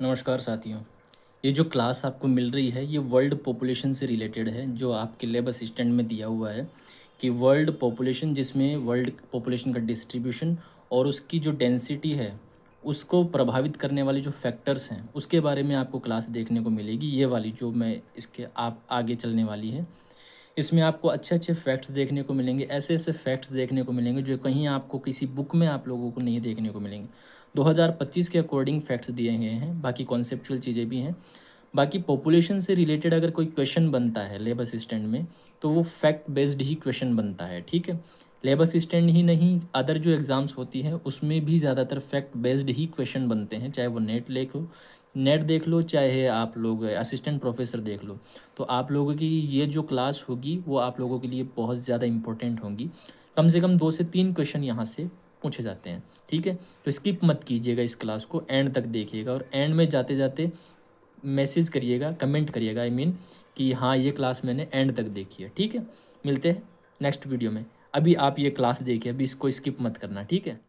नमस्कार साथियों। ये जो क्लास आपको मिल रही है ये वर्ल्ड पॉपुलेशन से रिलेटेड है, जो आपके लेब असिस्टेंट में दिया हुआ है कि वर्ल्ड पॉपुलेशन, जिसमें वर्ल्ड पॉपुलेशन का डिस्ट्रीब्यूशन और उसकी जो डेंसिटी है उसको प्रभावित करने वाले जो फैक्टर्स हैं उसके बारे में आपको क्लास देखने को मिलेगी। ये वाली जो मैं इसके आप आगे चलने वाली है, इसमें आपको अच्छे-अच्छे फैक्ट्स देखने को मिलेंगे, ऐसे-ऐसे फैक्ट्स देखने को मिलेंगे जो कहीं आपको किसी बुक में आप लोगों को नहीं देखने को मिलेंगे। 2025 के अकॉर्डिंग फैक्ट्स दिए गए हैं, बाकी कॉन्सेप्चुअल चीज़ें भी हैं। बाकी पॉपुलेशन से रिलेटेड अगर कोई क्वेश्चन बनता है लैब असिस्टेंट में, तो वो फैक्ट बेस्ड ही क्वेश्चन बनता है, ठीक है? लैब असिस्टेंट ही नहीं, अदर जो एग्ज़ाम्स होती हैं उसमें भी ज़्यादातर फैक्ट बेस्ड ही क्वेश्चन बनते हैं, चाहे वो नेट देख लो, चाहे आप लोग असिस्टेंट प्रोफ़ेसर देख लो। तो आप लोगों की ये जो क्लास होगी वो आप लोगों के लिए बहुत ज़्यादा इम्पोर्टेंट होंगी। कम से कम 2 से 3 क्वेश्चन यहाँ से पूछे जाते हैं, ठीक है? तो स्किप मत कीजिएगा इस क्लास को, एंड तक देखिएगा और एंड में जाते-जाते मैसेज करिएगा, कमेंट करिएगा, आई मीन कि हाँ, ये क्लास मैंने एंड तक देखी है, ठीक है? मिलते हैं नेक्स्ट वीडियो में। अभी आप ये क्लास देखिए, अभी इसको स्किप मत करना, ठीक है?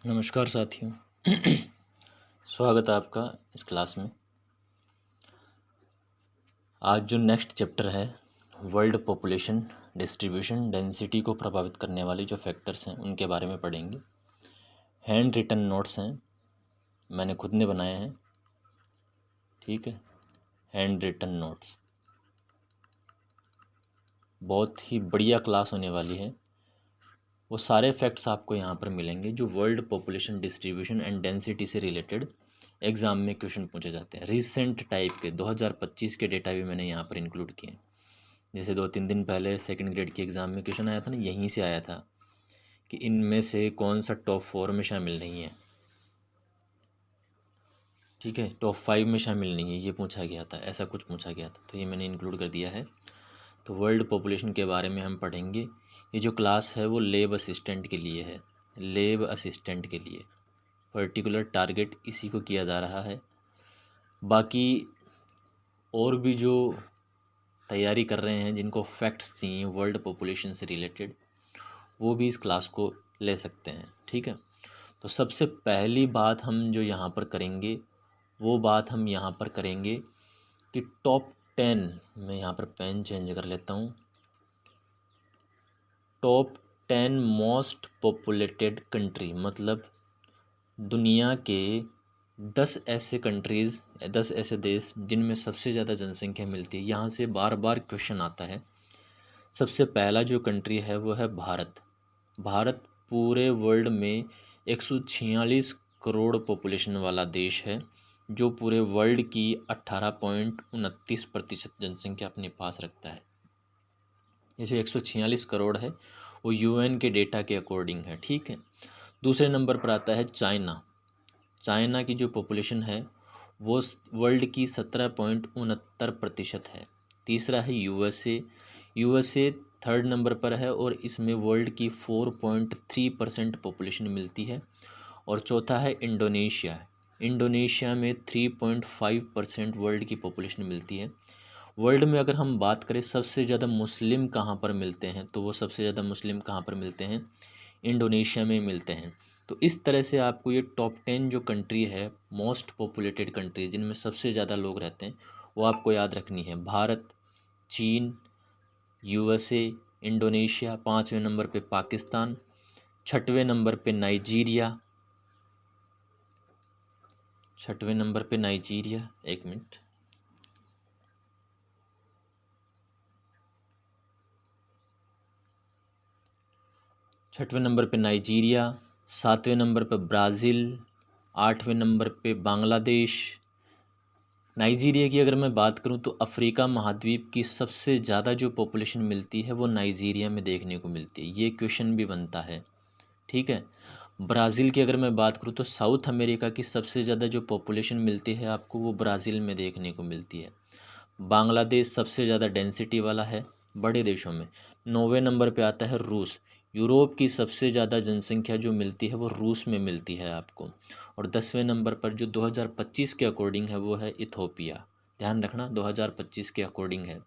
नमस्कार साथियों। स्वागत है आपका इस क्लास में। आज जो नेक्स्ट चैप्टर है, वर्ल्ड पॉपुलेशन डिस्ट्रीब्यूशन डेंसिटी को प्रभावित करने वाले जो फैक्टर्स हैं उनके बारे में पढ़ेंगे। हैंड रिटन नोट्स हैं, मैंने खुद ने बनाए हैं, ठीक है? हैंड रिटन नोट्स, बहुत ही बढ़िया क्लास होने वाली है। वो सारे फैक्ट्स आपको यहाँ पर मिलेंगे जो world population distribution and density से रिलेटेड एग्ज़ाम में क्वेश्चन पूछे जाते हैं। रिसेंट टाइप के 2025 के डेटा भी मैंने यहाँ पर इंक्लूड किए हैं। जैसे 2-3 दिन पहले सेकंड ग्रेड के एग्ज़ाम में क्वेश्चन आया था ना, यहीं से आया था कि इनमें से कौन सा टॉप 4 में शामिल नहीं है, ठीक है? टॉप 5 में शामिल नहीं है, ये पूछा गया था, ऐसा कुछ पूछा गया था, तो ये मैंने इंक्लूड कर दिया है। तो वर्ल्ड पॉपुलेशन के बारे में हम पढ़ेंगे। ये जो क्लास है वो लैब असिस्टेंट के लिए है, लैब असिस्टेंट के लिए पर्टिकुलर टारगेट इसी को किया जा रहा है। बाकी और भी जो तैयारी कर रहे हैं, जिनको फैक्ट्स चाहिए वर्ल्ड पॉपुलेशन से रिलेटेड, वो भी इस क्लास को ले सकते हैं, ठीक है? तो सबसे पहली बात हम जो यहाँ पर करेंगे, वो बात हम यहाँ पर करेंगे कि टॉप 10, मैं यहाँ पर पेन चेंज कर लेता हूँ, टॉप 10 मोस्ट पॉपुलेटेड कंट्री, मतलब दुनिया के 10 ऐसे कंट्रीज़, 10 ऐसे देश जिनमें सबसे ज़्यादा जनसंख्या मिलती है। यहाँ से बार बार क्वेश्चन आता है। सबसे पहला जो कंट्री है वो है भारत। भारत पूरे वर्ल्ड में 146 करोड़ पॉपुलेशन वाला देश है, जो पूरे वर्ल्ड की 18.29% जनसंख्या अपने पास रखता है। ये जो 146 करोड़ है वो यूएन के डेटा के अकॉर्डिंग है, ठीक है? दूसरे नंबर पर आता है चाइना। चाइना की जो पॉपुलेशन है वो वर्ल्ड की 17.69% है। तीसरा है यूएसए। यूएसए थर्ड नंबर पर है और इसमें वर्ल्ड की 4.3% पॉपुलेशन मिलती है। और चौथा है इंडोनेशिया। इंडोनेशिया में 3.5% वर्ल्ड की पॉपुलेशन मिलती है। वर्ल्ड में अगर हम बात करें सबसे ज़्यादा मुस्लिम कहाँ पर मिलते हैं, तो वो सबसे ज़्यादा मुस्लिम कहाँ पर मिलते हैं, इंडोनेशिया में मिलते हैं। तो इस तरह से आपको ये टॉप 10 जो कंट्री है, मोस्ट पॉपुलेटेड कंट्री जिनमें सबसे ज़्यादा लोग रहते हैं, वो आपको याद रखनी है। भारत, चीन, यूएसए, इंडोनेशिया, 5वें नंबर पे पाकिस्तान, 6वें नंबर पे नाइजीरिया, 6वें नंबर पे नाइजीरिया, एक मिनट, छठवें नंबर पे नाइजीरिया, 7वें नंबर पे ब्राज़ील, 8वें नंबर पे बांग्लादेश। नाइजीरिया की अगर मैं बात करूं तो अफ्रीका महाद्वीप की सबसे ज़्यादा जो पॉपुलेशन मिलती है वो नाइजीरिया में देखने को मिलती है, ये क्वेश्चन भी बनता है, ठीक है? ब्राज़ील की अगर मैं बात करूं तो साउथ अमेरिका की सबसे ज़्यादा जो पॉपुलेशन मिलती है आपको वो ब्राज़ील में देखने को मिलती है। बांग्लादेश सबसे ज़्यादा डेंसिटी वाला है बड़े देशों में। 9वें नंबर पे आता है रूस। यूरोप की सबसे ज़्यादा जनसंख्या जो मिलती है वो रूस में मिलती है आपको। और 10वें नंबर पर जो 2025 के अकॉर्डिंग है वो है इथोपिया। ध्यान रखना 2025 के अकॉर्डिंग है।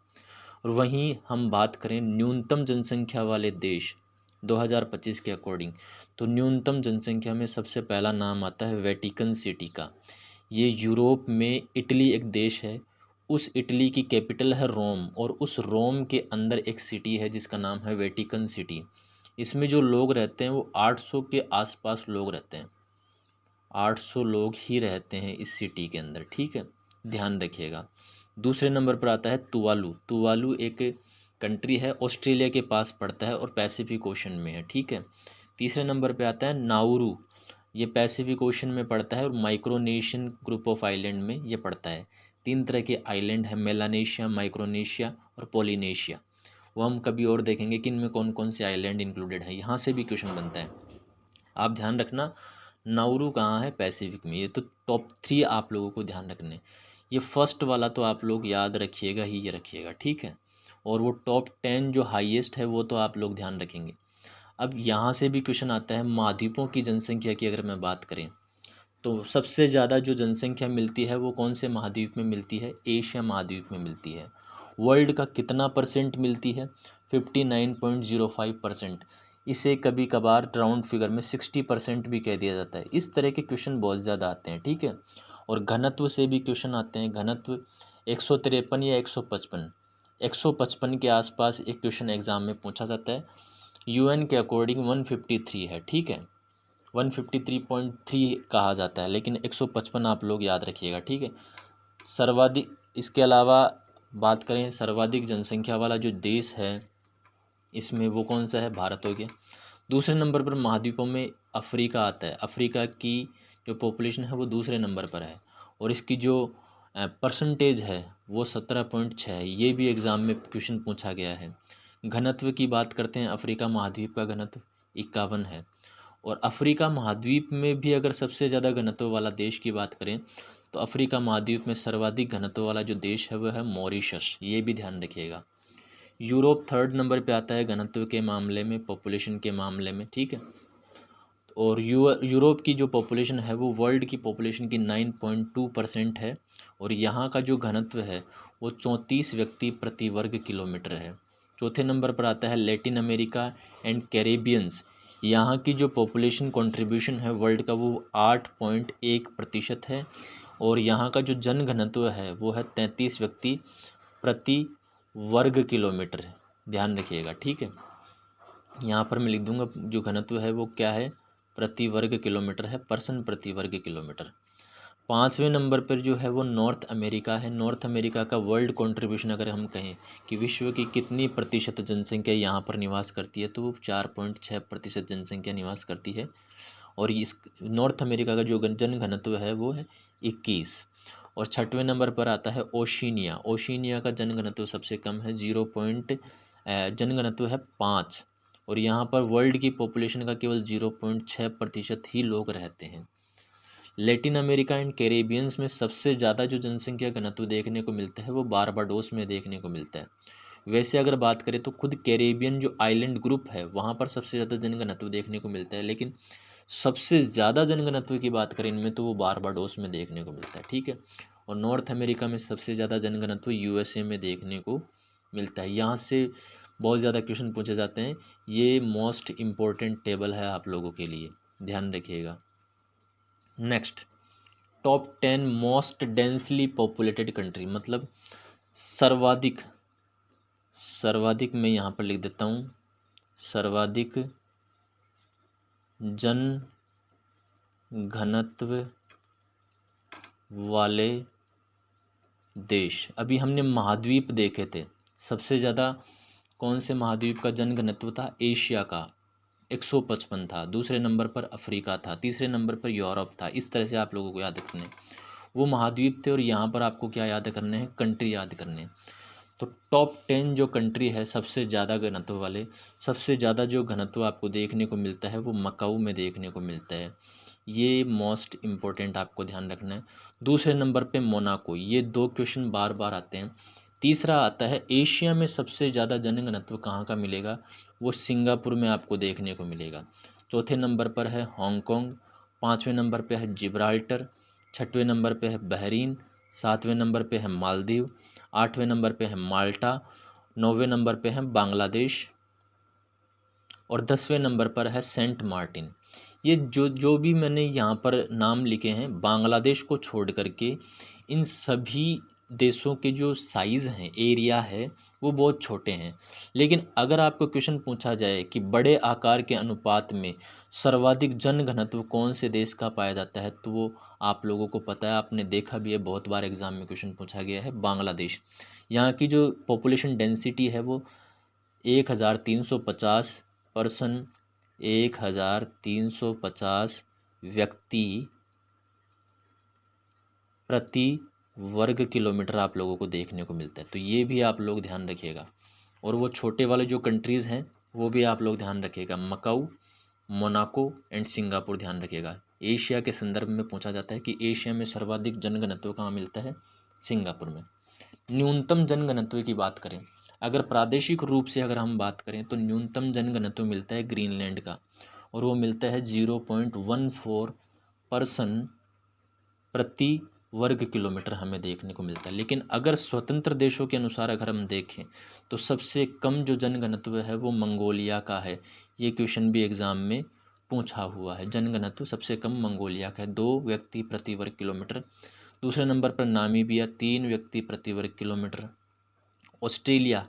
और वहीं हम बात करें न्यूनतम जनसंख्या वाले देश 2025 के अकॉर्डिंग, तो न्यूनतम जनसंख्या में सबसे पहला नाम आता है वेटिकन सिटी का। ये यूरोप में इटली एक देश है, उस इटली की कैपिटल है रोम, और उस रोम के अंदर एक सिटी है जिसका नाम है वेटिकन सिटी। इसमें जो लोग रहते हैं वो 800 के आसपास लोग रहते हैं, 800 लोग ही रहते हैं इस सिटी के अंदर, ठीक है, ध्यान रखिएगा। दूसरे नंबर पर आता है तुवालू। तुवालू एक कंट्री है, ऑस्ट्रेलिया के पास पड़ता है और पैसिफिक ओशन में है, ठीक है। तीसरे नंबर पे आता है नाउरू, ये पैसिफिक ओशन में पड़ता है और माइक्रोनेशियन ग्रुप ऑफ आइलैंड में ये पड़ता है। तीन तरह के आइलैंड है, मेलानेशिया, माइक्रोनेशिया और पोलिनेशिया। वो हम कभी और देखेंगे कि इनमें कौन कौन से आइलैंड इंक्लूडेड है, यहाँ से भी क्वेश्चन बनता है। आप ध्यान रखना, नाउरू कहाँ है, पैसिफिक में। ये तो टॉप 3 आप लोगों को ध्यान रखने। ये फर्स्ट वाला तो आप लोग याद रखिएगा ही, ये रखिएगा, ठीक है। और वो टॉप 10 जो हाईएस्ट है वो तो आप लोग ध्यान रखेंगे। अब यहाँ से भी क्वेश्चन आता है, महाद्वीपों की जनसंख्या की अगर मैं बात करें तो सबसे ज़्यादा जो जनसंख्या मिलती है वो कौन से महाद्वीप में मिलती है, एशिया महाद्वीप में मिलती है। वर्ल्ड का कितना परसेंट मिलती है, 59.05%। इसे कभी कभार राउंड फिगर में 60% भी कह दिया जाता है। इस तरह के क्वेश्चन बहुत ज़्यादा आते हैं, ठीक है। और घनत्व से भी क्वेश्चन आते हैं। घनत्व 153 या 155, 155 के आसपास एक क्वेश्चन एग्जाम में पूछा जाता है। यूएन के अकॉर्डिंग 153 है, ठीक है, 153.3 कहा जाता है, लेकिन 155 आप लोग याद रखिएगा, ठीक है। सर्वाधिक, इसके अलावा बात करें सर्वाधिक जनसंख्या वाला जो देश है इसमें वो कौन सा है, भारत हो गया। दूसरे नंबर पर महाद्वीपों में अफ्रीका आता है। अफ्रीका की जो पॉपुलेशन है वो दूसरे नंबर पर है और इसकी जो परसेंटेज है वो 17.6 है। ये भी एग्ज़ाम में क्वेश्चन पूछा गया है। घनत्व की बात करते हैं, अफ्रीका महाद्वीप का घनत्व 51 है। और अफ्रीका महाद्वीप में भी अगर सबसे ज़्यादा घनत्व वाला देश की बात करें तो अफ्रीका महाद्वीप में सर्वाधिक घनत्व वाला जो देश है वह है मॉरिशस, ये भी ध्यान रखिएगा। यूरोप थर्ड नंबर पे आता है घनत्व के मामले में, पॉपुलेशन के मामले में, ठीक है। और यूरोप की जो पॉपुलेशन है वो वर्ल्ड की पॉपुलेशन की 9.2% है और यहाँ का जो घनत्व है वो 34 व्यक्ति प्रति वर्ग किलोमीटर है। चौथे नंबर पर आता है लैटिन अमेरिका एंड कैरेबियंस। यहाँ की जो पॉपुलेशन कंट्रीब्यूशन है वर्ल्ड का वो 8.1% है और यहाँ का जो जन घनत्व है वो है 33 व्यक्ति प्रति वर्ग किलोमीटर है, ध्यान रखिएगा, ठीक है। यहाँ पर मैं लिख दूंगा जो घनत्व है वो क्या है, प्रति वर्ग किलोमीटर है, पर्सन प्रति वर्ग किलोमीटर। पाँचवें नंबर पर जो है वो नॉर्थ अमेरिका है। नॉर्थ अमेरिका का वर्ल्ड कंट्रीब्यूशन अगर हम कहें कि विश्व की कितनी प्रतिशत जनसंख्या यहाँ पर निवास करती है तो वो 4.6% जनसंख्या निवास करती है। और इस नॉर्थ अमेरिका का जो जन घनत्व है वो है 21। और छठवें नंबर पर आता है ओशिनिया। ओशिनिया का जन घनत्व सबसे कम है, जन घनत्व है 5 और यहाँ पर वर्ल्ड की पॉपुलेशन का केवल 0.6% ही लोग रहते हैं। लैटिन अमेरिका एंड कैरेबियंस में सबसे ज़्यादा जो जनसंख्या घनत्व देखने को मिलता है वो बारबाडोस में देखने को मिलता है। वैसे अगर बात करें तो खुद कैरेबियन जो आइलैंड ग्रुप है वहाँ पर सबसे ज़्यादा जनघनत्व देखने को मिलता है, लेकिन सबसे ज़्यादा जनघनत्व की बात करें इनमें तो वो बारबाडोस में देखने को मिलता है, ठीक है। और नॉर्थ अमेरिका में सबसे ज़्यादा जनघनत्व यूएसए में देखने को मिलता है। यहाँ से बहुत ज़्यादा क्वेश्चन पूछे जाते हैं। ये मोस्ट इम्पोर्टेंट टेबल है आप लोगों के लिए, ध्यान रखिएगा। Next, top 10 most densely populated country, मतलब सर्वाधिक, सर्वाधिक मैं यहाँ पर लिख देता हूँ, सर्वाधिक जन घनत्व वाले देश। अभी हमने महाद्वीप देखे थे, सबसे ज़्यादा कौन से महाद्वीप का जन घनत्व था, एशिया का 155 था, दूसरे नंबर पर अफ्रीका था, तीसरे नंबर पर यूरोप था। इस तरह से आप लोगों को याद रखने वो महाद्वीप थे और यहाँ पर आपको क्या याद करने हैं, कंट्री याद करने हैं। तो टॉप 10 जो कंट्री है सबसे ज़्यादा घनत्व वाले, सबसे ज़्यादा जो घनत्व आपको देखने को मिलता है वो मकाऊ में देखने को मिलता है। ये मोस्ट इम्पोर्टेंट आपको ध्यान रखना है। दूसरे नंबर पे मोनाको, ये दो क्वेश्चन बार बार आते हैं। तीसरा आता है एशिया में सबसे ज़्यादा जनघनत्व कहाँ का मिलेगा, वो सिंगापुर में आपको देखने को मिलेगा। चौथे नंबर पर है हांगकांग, पाँचवें नंबर पे है जिब्राल्टर, छठवें नंबर पे है बहरीन, सातवें नंबर पे है मालदीव, आठवें नंबर पे है माल्टा, नौवें नंबर पे है बांग्लादेश और 10वें नंबर पर है सेंट मार्टिन। ये जो जो भी मैंने यहाँ पर नाम लिखे हैं, बांग्लादेश को छोड़ करके इन सभी देशों के जो साइज़ हैं, एरिया है, वो बहुत छोटे हैं। लेकिन अगर आपको क्वेश्चन पूछा जाए कि बड़े आकार के अनुपात में सर्वाधिक जनघनत्व कौन से देश का पाया जाता है, तो वो आप लोगों को पता है, आपने देखा भी है, बहुत बार एग्ज़ाम में क्वेश्चन पूछा गया है, बांग्लादेश। यहाँ की जो पॉपुलेशन डेंसिटी है वो 1350 पर्सन 1350 व्यक्ति प्रति वर्ग किलोमीटर आप लोगों को देखने को मिलता है। तो ये भी आप लोग ध्यान रखिएगा। और वो छोटे वाले जो कंट्रीज़ हैं वो भी आप लोग ध्यान रखिएगा, मकाऊ, मोनाको एंड सिंगापुर ध्यान रखिएगा। एशिया के संदर्भ में पूछा जाता है कि एशिया में सर्वाधिक जनघनत्व कहाँ मिलता है, सिंगापुर में। न्यूनतम जनघनत्व की बात करें, अगर प्रादेशिक रूप से अगर हम बात करें तो न्यूनतम जनघनत्व मिलता है ग्रीनलैंड का, और वो मिलता है 0.14 पर्सन प्रति वर्ग किलोमीटर हमें देखने को मिलता है। लेकिन अगर स्वतंत्र देशों के अनुसार अगर हम देखें तो सबसे कम जो जनघनत्व है वो मंगोलिया का है। ये क्वेश्चन भी एग्ज़ाम में पूछा हुआ है, जनघनत्व सबसे कम मंगोलिया का है, 2 व्यक्ति प्रति वर्ग किलोमीटर। दूसरे नंबर पर नामीबिया 3 व्यक्ति प्रति वर्ग किलोमीटर। ऑस्ट्रेलिया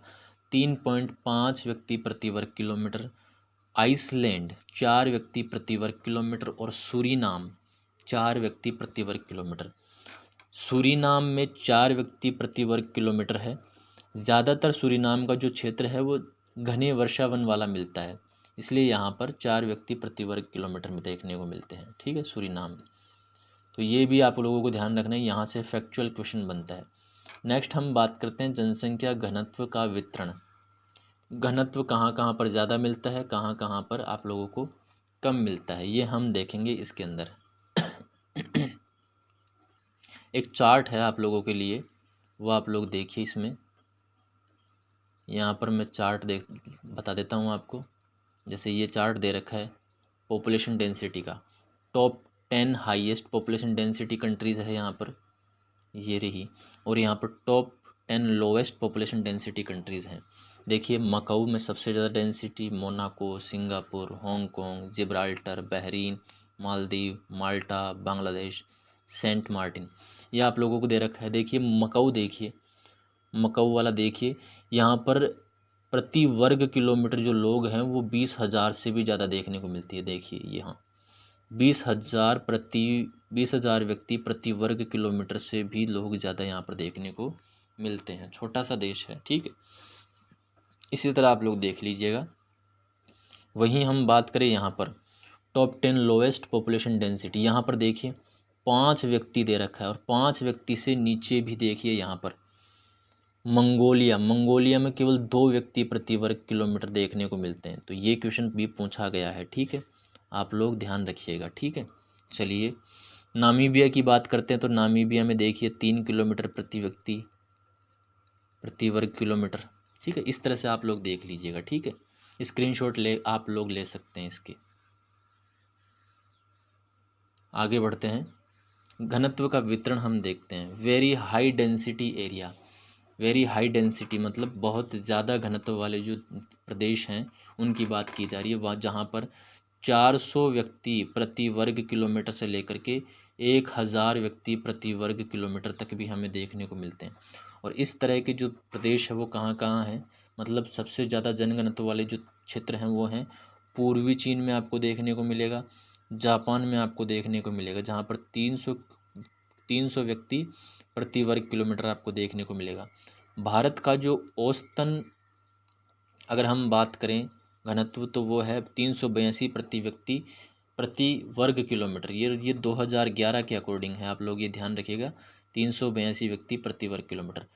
3.5 व्यक्ति प्रति वर्ग किलोमीटर। आइसलैंड 4 व्यक्ति प्रति वर्ग किलोमीटर। और सूरीनाम 4 व्यक्ति प्रति वर्ग किलोमीटर। सूरीनाम में 4 व्यक्ति प्रति वर्ग किलोमीटर है। ज़्यादातर सूरीनाम का जो क्षेत्र है वो घने वर्षावन वाला मिलता है, इसलिए यहाँ पर 4 व्यक्ति प्रति वर्ग किलोमीटर में देखने को मिलते हैं, ठीक है, सूरीनाम। तो ये भी आप लोगों को ध्यान रखना है, यहाँ से फैक्चुअल क्वेश्चन बनता है। नेक्स्ट हम बात करते हैं जनसंख्या घनत्व का वितरण। घनत्व कहाँ कहाँ पर ज़्यादा मिलता है, कहाँ कहाँ पर आप लोगों को कम मिलता है, ये हम देखेंगे इसके अंदर। एक चार्ट है आप लोगों के लिए, वो आप लोग देखिए इसमें। यहाँ पर मैं चार्ट बता देता हूँ आपको। जैसे ये चार्ट दे रखा है पॉपुलेशन डेंसिटी का, top 10 highest population density countries है यहाँ पर, ये रही। और यहाँ पर top 10 lowest population density countries हैं। देखिए मकाऊ में सबसे ज़्यादा density, Monaco, Singapore, Hong Kong, Gibraltar, Bahrain, Maldives, Malta, Bangladesh, Saint Martin, ये आप लोगों को दे रखा है। देखिए मकाऊ, देखिए मकाऊ वाला, देखिए यहाँ पर प्रति वर्ग किलोमीटर जो लोग हैं वो 20,000 से भी ज़्यादा देखने को मिलती है। देखिए यहाँ 20,000 व्यक्ति प्रति वर्ग किलोमीटर से भी लोग ज़्यादा यहाँ पर देखने को मिलते हैं। छोटा सा देश है, ठीक है। इसी तरह आप लोग देख लीजिएगा। वहीं हम बात करें यहाँ पर टॉप 10 लोवेस्ट पॉपुलेशन डेंसिटी, यहाँ पर देखिए 5 व्यक्ति दे रखा है, और 5 व्यक्ति से नीचे भी देखिए यहाँ पर मंगोलिया में केवल 2 व्यक्ति प्रति वर्ग किलोमीटर देखने को मिलते हैं। तो ये क्वेश्चन भी पूछा गया है, ठीक है, आप लोग ध्यान रखिएगा, ठीक है। चलिए नामीबिया की बात करते हैं। तो नामीबिया में देखिए 3 किलोमीटर प्रति व्यक्ति प्रति वर्ग किलोमीटर, ठीक है। इस तरह से आप लोग देख लीजिएगा, ठीक है। स्क्रीनशॉट आप लोग ले सकते हैं इसके। आगे बढ़ते हैं, घनत्व का वितरण हम देखते हैं। Very high density area, very high density मतलब बहुत ज़्यादा घनत्व वाले जो प्रदेश हैं उनकी बात की जा रही है, वहाँ जहाँ पर 400 व्यक्ति प्रति वर्ग किलोमीटर से लेकर के 1000 व्यक्ति प्रति वर्ग किलोमीटर तक भी हमें देखने को मिलते हैं। और इस तरह के जो प्रदेश है वो कहाँ कहाँ हैं, मतलब सबसे ज़्यादा जनघनत्व वाले जो क्षेत्र हैं वो हैं पूर्वी चीन में आपको देखने को मिलेगा, जापान में आपको देखने को मिलेगा, जहाँ पर 300 व्यक्ति प्रति वर्ग किलोमीटर आपको देखने को मिलेगा। भारत का जो औसतन अगर हम बात करें घनत्व तो वो है 382 प्रति व्यक्ति प्रति वर्ग किलोमीटर। ये 2011 के अकॉर्डिंग है, आप लोग ये ध्यान रखिएगा, 382 व्यक्ति प्रति वर्ग किलोमीटर।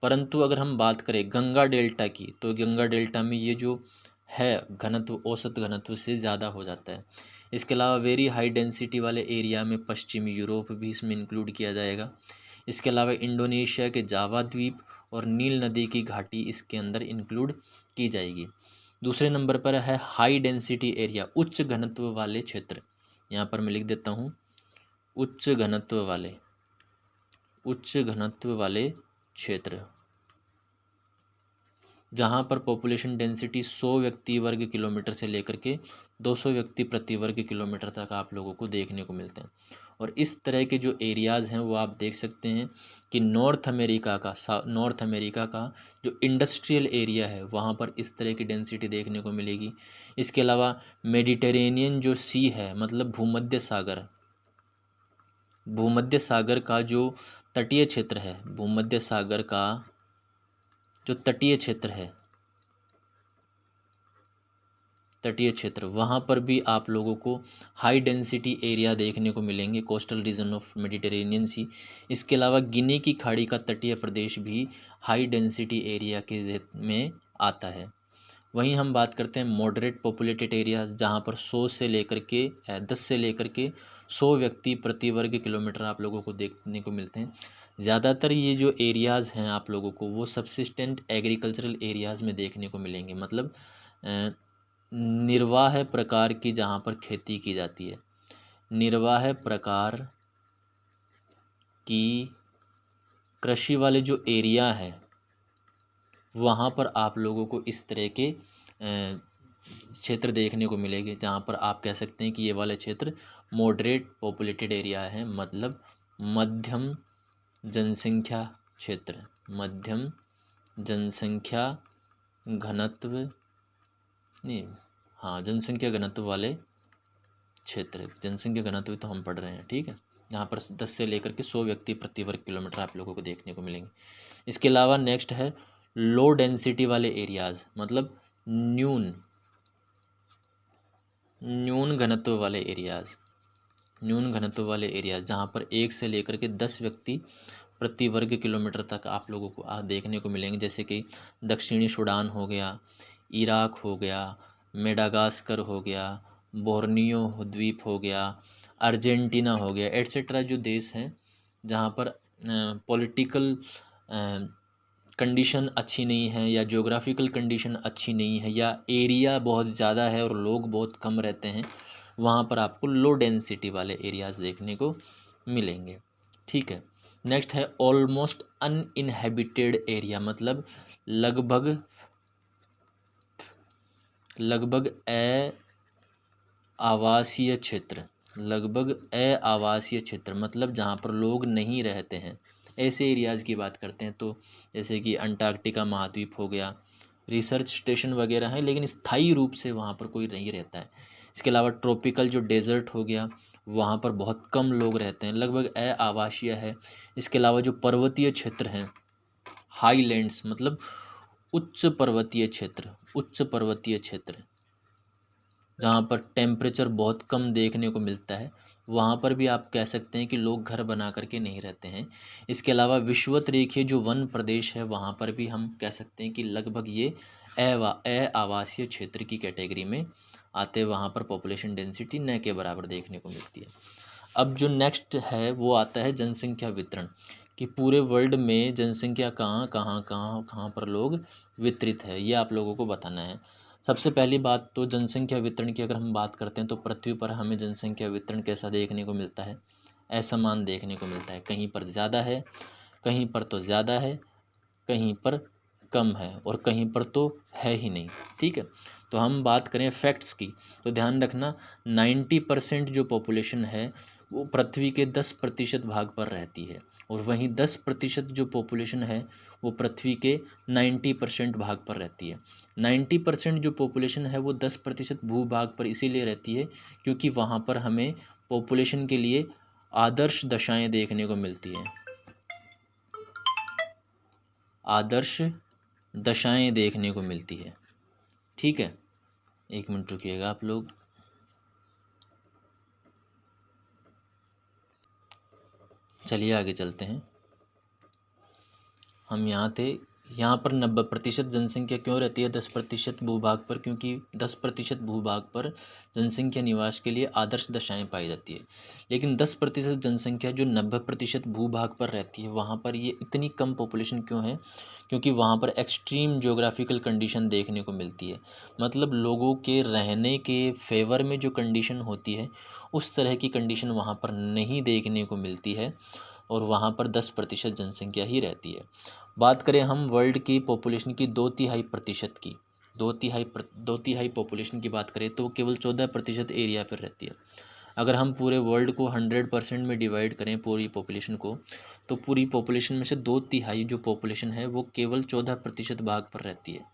परंतु अगर हम बात करें गंगा डेल्टा की, तो गंगा डेल्टा में ये जो है घनत्व औसत घनत्व से ज़्यादा हो जाता है। इसके अलावा वेरी हाई डेंसिटी वाले एरिया में पश्चिमी यूरोप भी इसमें इंक्लूड किया जाएगा। इसके अलावा इंडोनेशिया के जावा द्वीप और नील नदी की घाटी इसके अंदर इंक्लूड की जाएगी। दूसरे नंबर पर है हाई डेंसिटी एरिया, उच्च घनत्व वाले क्षेत्र। यहाँ पर मैं लिख देता हूँ उच्च घनत्व वाले क्षेत्र। जहाँ पर पॉपुलेशन डेंसिटी 100 व्यक्ति वर्ग किलोमीटर से लेकर के 200 व्यक्ति प्रति वर्ग किलोमीटर तक आप लोगों को देखने को मिलते हैं। और इस तरह के जो एरियाज़ हैं वो आप देख सकते हैं कि नॉर्थ अमेरिका का जो इंडस्ट्रियल एरिया है वहाँ पर इस तरह की डेंसिटी देखने को मिलेगी। इसके अलावा मेडिटेरेनियन जो सी है, मतलब भूमध्य सागर का जो तटीय क्षेत्र है, भूमध्य सागर का जो तटीय क्षेत्र वहाँ पर भी आप लोगों को हाई डेंसिटी एरिया देखने को मिलेंगे, कोस्टल रीजन ऑफ मेडिटेरेनियन सी। इसके अलावा गिनी की खाड़ी का तटीय प्रदेश भी हाई डेंसिटी एरिया के में आता है। वहीं हम बात करते हैं मॉडरेट पॉपुलेटेड एरियाज, जहाँ पर 10 से लेकर के 100 व्यक्ति प्रति वर्ग किलोमीटर आप लोगों को देखने को मिलते हैं। ज़्यादातर ये जो एरियाज़ हैं आप लोगों को वो सबसिस्टेंट एग्रीकल्चरल एरियाज़ में देखने को मिलेंगे, मतलब निर्वाह प्रकार की जहाँ पर खेती की जाती है, निर्वाह प्रकार की कृषि वाले जो एरिया है वहाँ पर आप लोगों को इस तरह के क्षेत्र देखने को मिलेंगे, जहाँ पर आप कह सकते हैं कि ये वाले क्षेत्र मॉडरेट पॉपुलेटेड एरिया है, मतलब मध्यम जनसंख्या क्षेत्र, मध्यम जनसंख्या घनत्व नहीं, हाँ, जनसंख्या घनत्व वाले क्षेत्र, जनसंख्या घनत्व तो हम पढ़ रहे हैं, ठीक है। यहाँ पर 10 से लेकर के 100 व्यक्ति प्रति वर्ग किलोमीटर आप लोगों को देखने को मिलेंगे। इसके अलावा नेक्स्ट है लो डेंसिटी वाले एरियाज़, मतलब न्यून घनत्व वाले एरियाज़, जहाँ पर 1 से लेकर के 10 व्यक्ति प्रति वर्ग किलोमीटर तक आप लोगों को देखने को मिलेंगे, जैसे कि दक्षिणी सूडान हो गया, इराक हो गया, मेडागास्कर हो गया, बोर्नियो द्वीप हो गया, अर्जेंटीना हो गया, एट्सेट्रा, जो देश हैं जहाँ पर पॉलिटिकल कंडीशन अच्छी नहीं है या ज्योग्राफिकल कंडीशन अच्छी नहीं है या एरिया बहुत ज़्यादा है और लोग बहुत कम रहते हैं, वहाँ पर आपको लो डेंसिटी वाले एरियाज़ देखने को मिलेंगे, ठीक है। नेक्स्ट है ऑलमोस्ट अनइनहेबिटेड एरिया, मतलब लगभग आवासीय क्षेत्र, मतलब जहाँ पर लोग नहीं रहते हैं, ऐसे एरियाज़ की बात करते हैं। तो जैसे कि अंटार्कटिका महाद्वीप हो गया, रिसर्च स्टेशन वगैरह हैं लेकिन स्थायी रूप से वहाँ पर कोई नहीं रहता है। इसके अलावा ट्रॉपिकल जो डेजर्ट हो गया वहाँ पर बहुत कम लोग रहते हैं, लगभग आवासीय है। इसके अलावा जो पर्वतीय क्षेत्र हैं, हाईलैंड्स, मतलब उच्च पर्वतीय क्षेत्र जहाँ पर टेम्परेचर बहुत कम देखने को मिलता है, वहाँ पर भी आप कह सकते हैं कि लोग घर बना करके नहीं रहते हैं। इसके अलावा विषुवत रेखीय जो वन प्रदेश है वहाँ पर भी हम कह सकते हैं कि लगभग ये आवासीय क्षेत्र की कैटेगरी में आते हैं, वहाँ पर पॉपुलेशन डेंसिटी न के बराबर देखने को मिलती है। अब जो नेक्स्ट है वो आता है जनसंख्या वितरण, कि पूरे वर्ल्ड में जनसंख्या कहाँ पर लोग वितरित है, ये आप लोगों को बताना है। सबसे पहली बात तो जनसंख्या वितरण की अगर हम बात करते हैं तो पृथ्वी पर हमें जनसंख्या वितरण कैसा देखने को मिलता है, असमान देखने को मिलता है। कहीं पर ज़्यादा है, कहीं पर तो ज़्यादा है, कहीं पर कम है और कहीं पर तो है ही नहीं, ठीक है। तो हम बात करें फैक्ट्स की तो ध्यान रखना 90% जो पॉपुलेशन है वो पृथ्वी के 10% भाग पर रहती है और वहीं 10% जो पॉपुलेशन है वो पृथ्वी के 90% भाग पर रहती है। 90% जो पॉपुलेशन है वो 10% भूभाग पर इसीलिए रहती है क्योंकि वहाँ पर हमें पॉपुलेशन के लिए आदर्श दशाएं देखने को मिलती हैं, आदर्श दशाएं देखने को मिलती है, ठीक है। 1 मिनट रुकिएगा आप लोग। चलिए आगे चलते हैं। हम यहाँ पर 90% जनसंख्या क्यों रहती है 10% भूभाग पर, क्योंकि 10% भूभाग पर जनसंख्या निवास के लिए आदर्श दशाएं पाई जाती है। लेकिन 10% जनसंख्या जो 90% भूभाग पर रहती है वहाँ पर ये इतनी कम पॉपुलेशन क्यों है, क्योंकि वहाँ पर एक्सट्रीम ज्योग्राफिकल कंडीशन देखने को मिलती है, मतलब लोगों के रहने के फेवर में जो कंडीशन होती है उस तरह की कंडीशन वहाँ पर नहीं देखने को मिलती है। और वहाँ पर 10% जनसंख्या ही रहती है। बात करें हम वर्ल्ड की पॉपुलेशन की 2/3 की, 2/3 पॉपुलेशन की बात करें तो केवल 14% एरिया पर रहती है। अगर हम पूरे वर्ल्ड को 100% में डिवाइड करें पूरी पॉपुलेशन को, तो पूरी पॉपुलेशन में से 2/3 जो पॉपुलेशन है वो केवल 14% भाग पर रहती है।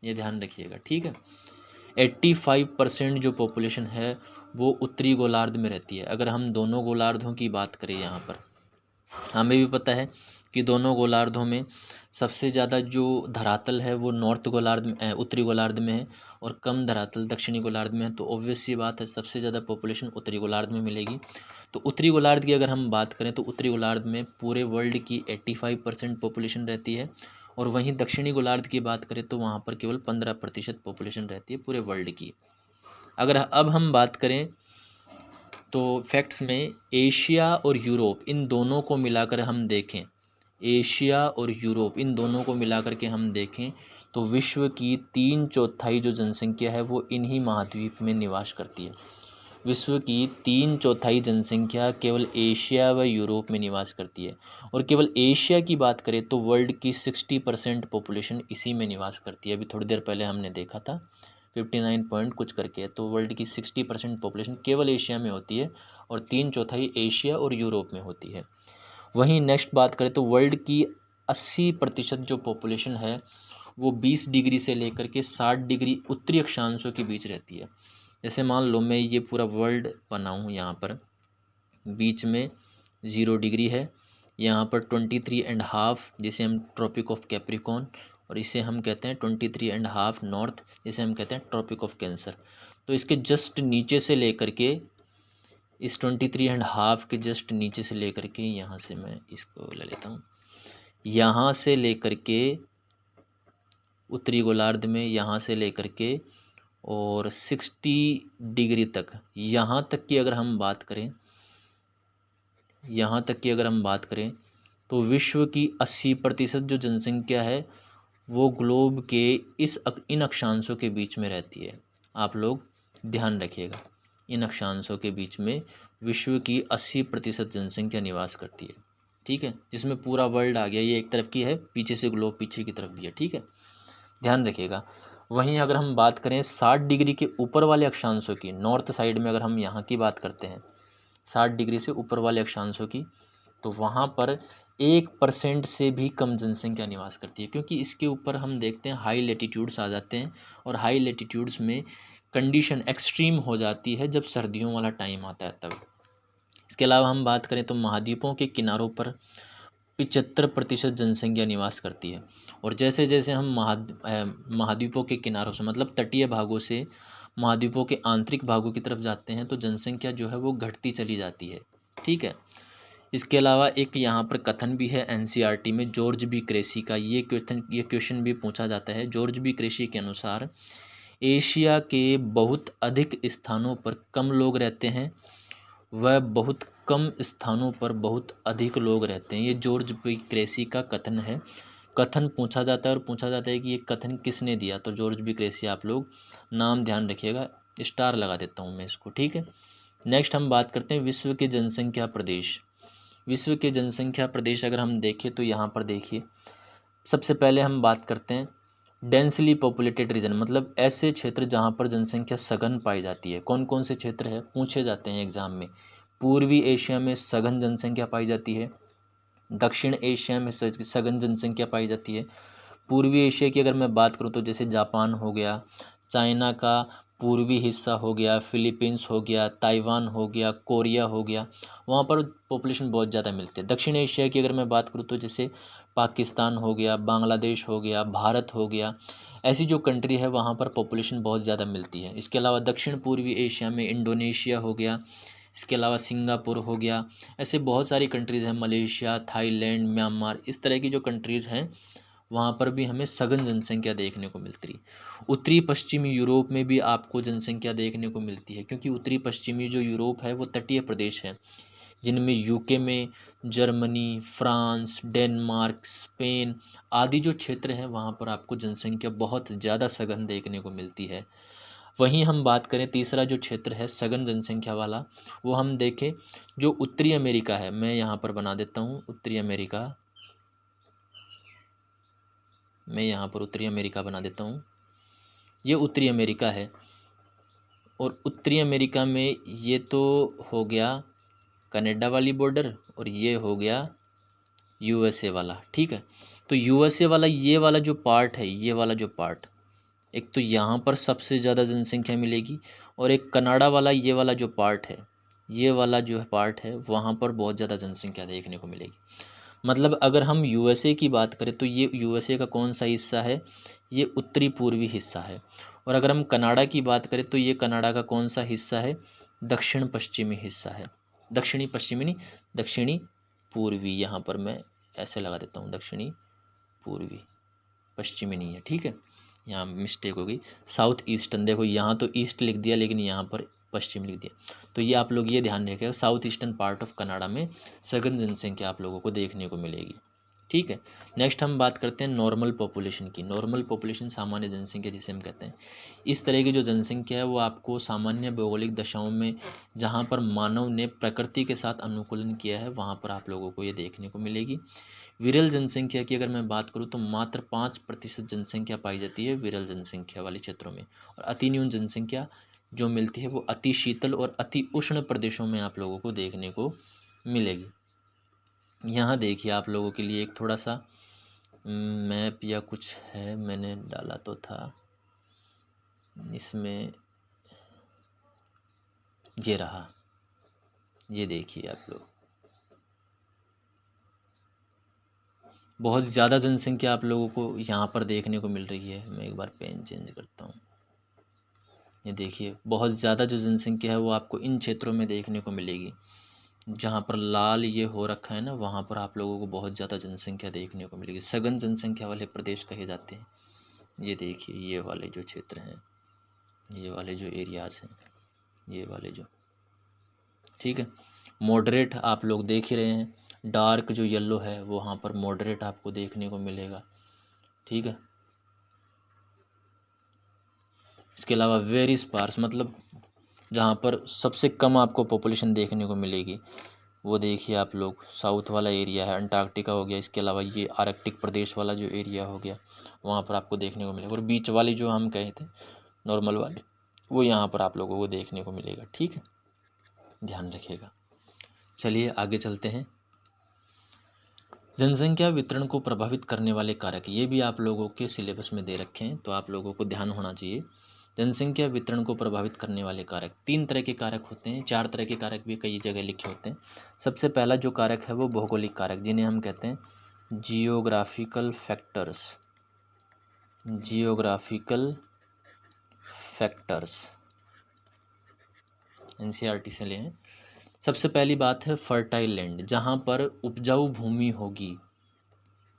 ये ध्यान रखिएगा, ठीक है। 85% जो पॉपुलेशन है वो उत्तरी गोलार्ध में रहती है। अगर हम दोनों गोलार्धों की बात करें यहाँ पर, हमें भी पता है कि दोनों गोलार्धों में सबसे ज़्यादा जो धरातल है वो नॉर्थ गोलार्ध में उत्तरी गोलार्ध में है, और कम धरातल दक्षिणी गोलार्ध में है। तो ऑब्वियस सी बात है सबसे ज़्यादा पॉपुलेशन उत्तरी गोलार्ध में मिलेगी। तो उत्तरी गोलार्ध की अगर हम बात करें तो उत्तरी गोलार्ध में पूरे वर्ल्ड की 85% पॉपुलेशन रहती है, और वहीं दक्षिणी गोलार्ध की बात करें तो वहाँ पर केवल 15% पॉपुलेशन रहती है पूरे वर्ल्ड की। अगर अब हम बात करें तो फैक्ट्स में एशिया और यूरोप इन दोनों को मिलाकर हम देखें, एशिया और यूरोप इन दोनों को मिलाकर के हम देखें तो विश्व की 3/4 जो जनसंख्या है वो इन्हीं महाद्वीप में निवास करती है। विश्व की 3/4 जनसंख्या केवल एशिया व यूरोप में निवास करती है, और केवल एशिया की बात करें तो वर्ल्ड की 60% पॉपुलेशन इसी में निवास करती है। अभी थोड़ी देर पहले हमने देखा था 59 पॉइंट कुछ करके, तो वर्ल्ड की 60% पॉपुलेशन केवल एशिया में होती है, और 3/4 एशिया और यूरोप में होती है। वहीं नेक्स्ट बात करें तो वर्ल्ड की 80% जो पॉपुलेशन है वो 20 डिग्री से लेकर के 60 डिग्री उत्तरी अक्षांशों के बीच रहती है। जैसे मान लो मैं ये पूरा वर्ल्ड बनाऊँ, यहाँ पर बीच में 0 डिग्री है, यहाँ पर 23.5 जिसे हम ट्रॉपिक ऑफ कैप्रिकॉन, और इसे हम कहते हैं 23.5 नॉर्थ जिसे हम कहते हैं ट्रॉपिक ऑफ कैंसर। तो इसके जस्ट नीचे से लेकर के, इस 23.5 के जस्ट नीचे से लेकर के, यहाँ से मैं इसको ले लेता हूँ, यहाँ से लेकर के उत्तरी गोलार्ध में, यहाँ से लेकर के और 60 डिग्री तक, यहाँ तक की अगर हम बात करें, यहाँ तक की अगर हम बात करें तो विश्व की 80% जो जनसंख्या है वो ग्लोब के इन अक्षांशों के बीच में रहती है। आप लोग ध्यान रखिएगा, इन अक्षांशों के बीच में विश्व की 80% जनसंख्या निवास करती है, ठीक है। जिसमें पूरा वर्ल्ड आ गया, ये एक तरफ की है, पीछे से ग्लोब पीछे की तरफ भी है, ठीक है, ध्यान रखिएगा। वहीं अगर हम बात करें 60 डिग्री के ऊपर वाले अक्षांशों की, नॉर्थ साइड में अगर हम यहाँ की बात करते हैं 60 डिग्री से ऊपर वाले अक्षांशों की, तो वहाँ पर 1% से भी कम जनसंख्या निवास करती है, क्योंकि इसके ऊपर हम देखते हैं हाई लेटीट्यूड्स आ जाते हैं, और हाई लेटीट्यूड्स में कंडीशन एक्सट्रीम हो जाती है जब सर्दियों वाला टाइम आता है तब। इसके अलावा हम बात करें तो महाद्वीपों के किनारों पर 75% जनसंख्या निवास करती है, और जैसे जैसे हम महाद्वीपों के किनारों से मतलब तटीय भागों से महाद्वीपों के आंतरिक भागों की तरफ जाते हैं तो जनसंख्या जो है वो घटती चली जाती है, ठीक है। इसके अलावा एक यहाँ पर कथन भी है एनसीईआरटी में जॉर्ज बी क्रेसी का, ये क्वेश्चन भी पूछा जाता है। जॉर्ज बी क्रेसी के अनुसार एशिया के बहुत अधिक स्थानों पर कम लोग रहते हैं, वह बहुत कम स्थानों पर बहुत अधिक लोग रहते हैं। ये जॉर्ज बी क्रेसी का कथन है। कथन पूछा जाता है और पूछा जाता है कि ये कथन किसने दिया, तो जॉर्ज बी क्रेसी। आप लोग नाम ध्यान रखिएगा, स्टार लगा देता हूँ मैं इसको, ठीक है। नेक्स्ट हम बात करते हैं विश्व के जनसंख्या प्रदेश। विश्व के जनसंख्या प्रदेश अगर हम देखें तो यहाँ पर देखिए, सबसे पहले हम बात करते हैं डेंसली पॉपुलेटेड रीजन, मतलब ऐसे क्षेत्र जहाँ पर जनसंख्या सघन पाई जाती है। कौन कौन से क्षेत्र है पूछे जाते हैं एग्जाम में। पूर्वी एशिया में सघन जनसंख्या पाई जाती है, दक्षिण एशिया में सघन जनसंख्या पाई जाती है। पूर्वी एशिया की अगर मैं बात करूँ तो जैसे जापान हो गया, चाइना का पूर्वी हिस्सा हो गया, फिलीपींस हो गया, ताइवान हो गया, कोरिया हो गया, वहाँ पर पॉपुलेशन बहुत ज़्यादा मिलती है। दक्षिण एशिया की अगर मैं बात करूँ तो जैसे पाकिस्तान हो गया, बांग्लादेश हो गया, भारत हो गया, ऐसी जो कंट्री है वहाँ पर पॉपुलेशन बहुत ज़्यादा मिलती है। इसके अलावा दक्षिण पूर्वी एशिया में इंडोनेशिया हो गया, इसके अलावा सिंगापुर हो गया, ऐसे बहुत सारी कंट्रीज़ हैं, मलेशिया, थाईलैंड, म्यांमार, इस तरह की जो कंट्रीज़ हैं वहाँ पर भी हमें सघन जनसंख्या देखने को मिलती है। उत्तरी पश्चिमी यूरोप में भी आपको जनसंख्या देखने को मिलती है, क्योंकि उत्तरी पश्चिमी जो यूरोप है वो तटीय प्रदेश है, जिनमें यूके में जर्मनी, फ्रांस, डेनमार्क, स्पेन आदि जो क्षेत्र हैं वहाँ पर आपको जनसंख्या बहुत ज़्यादा सघन देखने को मिलती है। वहीं हम बात करें तीसरा जो क्षेत्र है सघन जनसंख्या वाला, वो हम देखें जो उत्तरी अमेरिका है, मैं यहाँ पर बना देता हूँ उत्तरी अमेरिका, मैं यहाँ पर उत्तरी अमेरिका बना देता हूँ, ये उत्तरी अमेरिका है। और उत्तरी अमेरिका में ये तो हो गया कनाडा वाली बॉर्डर, और ये हो गया यूएसए वाला, ठीक है। तो यूएसए वाला ये वाला जो पार्ट है, ये वाला जो पार्ट, एक तो यहाँ पर सबसे ज़्यादा जनसंख्या मिलेगी, और एक कनाडा वाला ये वाला जो पार्ट है, ये वाला जो पार्ट है वहाँ पर बहुत ज़्यादा जनसंख्या देखने को मिलेगी। मतलब अगर हम यूएसए की बात करें तो ये यूएसए का कौन सा हिस्सा है, ये उत्तरी पूर्वी हिस्सा है। और अगर हम कनाडा की बात करें तो ये कनाडा का कौन सा हिस्सा है, दक्षिण पश्चिमी हिस्सा है। दक्षिणी पश्चिमी नहीं, दक्षिणी पूर्वी, यहाँ पर मैं ऐसे लगा देता हूँ, दक्षिणी पूर्वी, पश्चिमी नहीं है, ठीक है, यहाँ मिस्टेक हो गई। साउथ ईस्टर्न, देखो यहाँ तो ईस्ट लिख दिया लेकिन यहाँ पर पश्चिम लिख दिया, तो ये आप लोग ये ध्यान रखिएगा, south eastern part of Canada में सघन जनसंख्या आप लोगों को देखने को मिलेगी, ठीक है। नेक्स्ट हम बात करते हैं नॉर्मल पॉपुलेशन की। नॉर्मल पॉपुलेशन सामान्य जनसंख्या जिसे हम कहते हैं, इस तरह की जो जनसंख्या है वो आपको सामान्य भौगोलिक दशाओं में जहाँ पर मानव ने प्रकृति के साथ अनुकूलन किया है वहाँ पर आप लोगों को ये देखने को मिलेगी। विरल जनसंख्या की अगर मैं बात करूँ तो मात्र 5% जनसंख्या पाई जाती है विरल जनसंख्या वाले क्षेत्रों में, और अति न्यून जनसंख्या जो मिलती है वो अति शीतल और अति उष्ण प्रदेशों में आप लोगों को देखने को मिलेगी। यहाँ देखिए आप लोगों के लिए एक थोड़ा सा मैप या कुछ है, मैंने डाला तो था इसमें, ये रहा, ये देखिए आप लोग, बहुत ज़्यादा जनसंख्या आप लोगों को यहाँ पर देखने को मिल रही है। मैं एक बार पेन चेंज करता हूँ, ये देखिए बहुत ज़्यादा जो जनसंख्या है वो आपको इन क्षेत्रों में देखने को मिलेगी। जहाँ पर लाल ये हो रखा है ना, वहाँ पर आप लोगों को बहुत ज़्यादा जनसंख्या देखने को मिलेगी, सघन जनसंख्या वाले प्रदेश कहे जाते हैं। ये देखिए ये वाले जो क्षेत्र हैं, ये वाले जो एरियाज़ हैं, ये वाले जो, ठीक है। मॉडरेट आप लोग देख ही रहे हैं, डार्क जो येलो है वो वहाँ पर मॉडरेट आपको देखने को मिलेगा, ठीक है। इसके अलावा वेरी स्पार्स, मतलब जहाँ पर सबसे कम आपको पॉपुलेशन देखने को मिलेगी, वो देखिए आप लोग, साउथ वाला एरिया है, अंटार्कटिका हो गया, इसके अलावा ये आर्कटिक प्रदेश वाला जो एरिया हो गया वहाँ पर आपको देखने को मिलेगा। और बीच वाली जो हम कहे थे नॉर्मल वाली, वो यहाँ पर आप लोगों को देखने को मिलेगा, ठीक है, ध्यान रखिएगा। चलिए आगे चलते हैं। जनसंख्या वितरण को प्रभावित करने वाले कारक, ये भी आप लोगों के सिलेबस में दे रखे हैं तो आप लोगों को ध्यान होना चाहिए। जनसंख्या वितरण को प्रभावित करने वाले कारक, 3 तरह के कारक होते हैं, 4 तरह के कारक भी कई जगह लिखे होते हैं। सबसे पहला जो कारक है वो भौगोलिक कारक, जिन्हें हम कहते हैं geographical factors, geographical factors, NCERT से लिए हैं। सबसे पहली बात है फर्टाइल लैंड, जहाँ पर उपजाऊ भूमि होगी,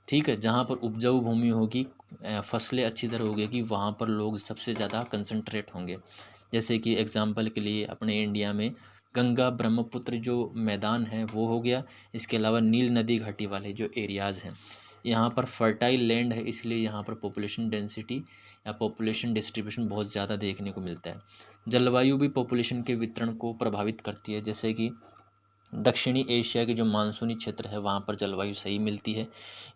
ठीक है, जहाँ पर उपजाऊ भूमि होगी, फसलें अच्छी तरह उगेगी, वहाँ पर लोग सबसे ज़्यादा कंसंट्रेट होंगे। जैसे कि एग्जांपल के लिए अपने इंडिया में गंगा ब्रह्मपुत्र जो मैदान है वो हो गया, इसके अलावा नील नदी घाटी वाले जो एरियाज़ हैं, यहाँ पर फर्टाइल लैंड है, इसलिए यहाँ पर पॉपुलेशन डेंसिटी या पॉपुलेशन डिस्ट्रीब्यूशन बहुत ज़्यादा देखने को मिलता है। जलवायु भी पॉपुलेशन के वितरण को प्रभावित करती है, जैसे कि दक्षिणी एशिया के जो मानसूनी क्षेत्र है वहाँ पर जलवायु सही मिलती है।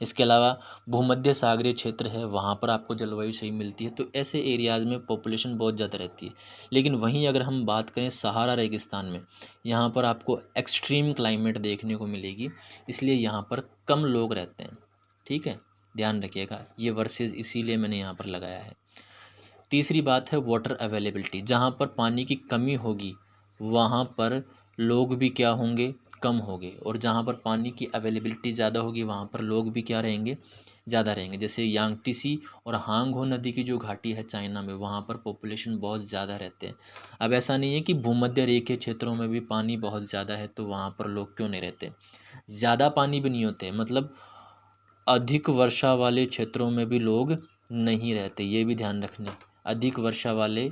इसके अलावा भूमध्य सागरीय क्षेत्र है वहाँ पर आपको जलवायु सही मिलती है, तो ऐसे एरियाज़ में पॉपुलेशन बहुत ज़्यादा रहती है। लेकिन वहीं अगर हम बात करें सहारा रेगिस्तान में, यहाँ पर आपको एक्सट्रीम क्लाइमेट देखने को मिलेगी, इसलिए यहाँ पर कम लोग रहते हैं, ठीक है, ध्यान रखिएगा, ये वर्सेस इसीलिए मैंने यहाँ पर लगाया है। तीसरी बात है वाटर अवेलेबिलिटी, जहाँ पर पानी की कमी होगी वहाँ पर लोग भी क्या होंगे, कम होंगे, और जहाँ पर पानी की अवेलेबिलिटी ज़्यादा होगी वहाँ पर लोग भी क्या रहेंगे, ज़्यादा रहेंगे। जैसे यांगटीसी और हांगहो नदी की जो घाटी है चाइना में, वहाँ पर पॉपुलेशन बहुत ज़्यादा रहते हैं। अब ऐसा नहीं है कि भूमध्य रेखीय क्षेत्रों में भी पानी बहुत ज़्यादा है तो वहाँ पर लोग क्यों नहीं रहते, ज़्यादा पानी भी नहीं होते, मतलब अधिक वर्षा वाले क्षेत्रों में भी लोग नहीं रहते, ये भी ध्यान रखना। अधिक वर्षा वाले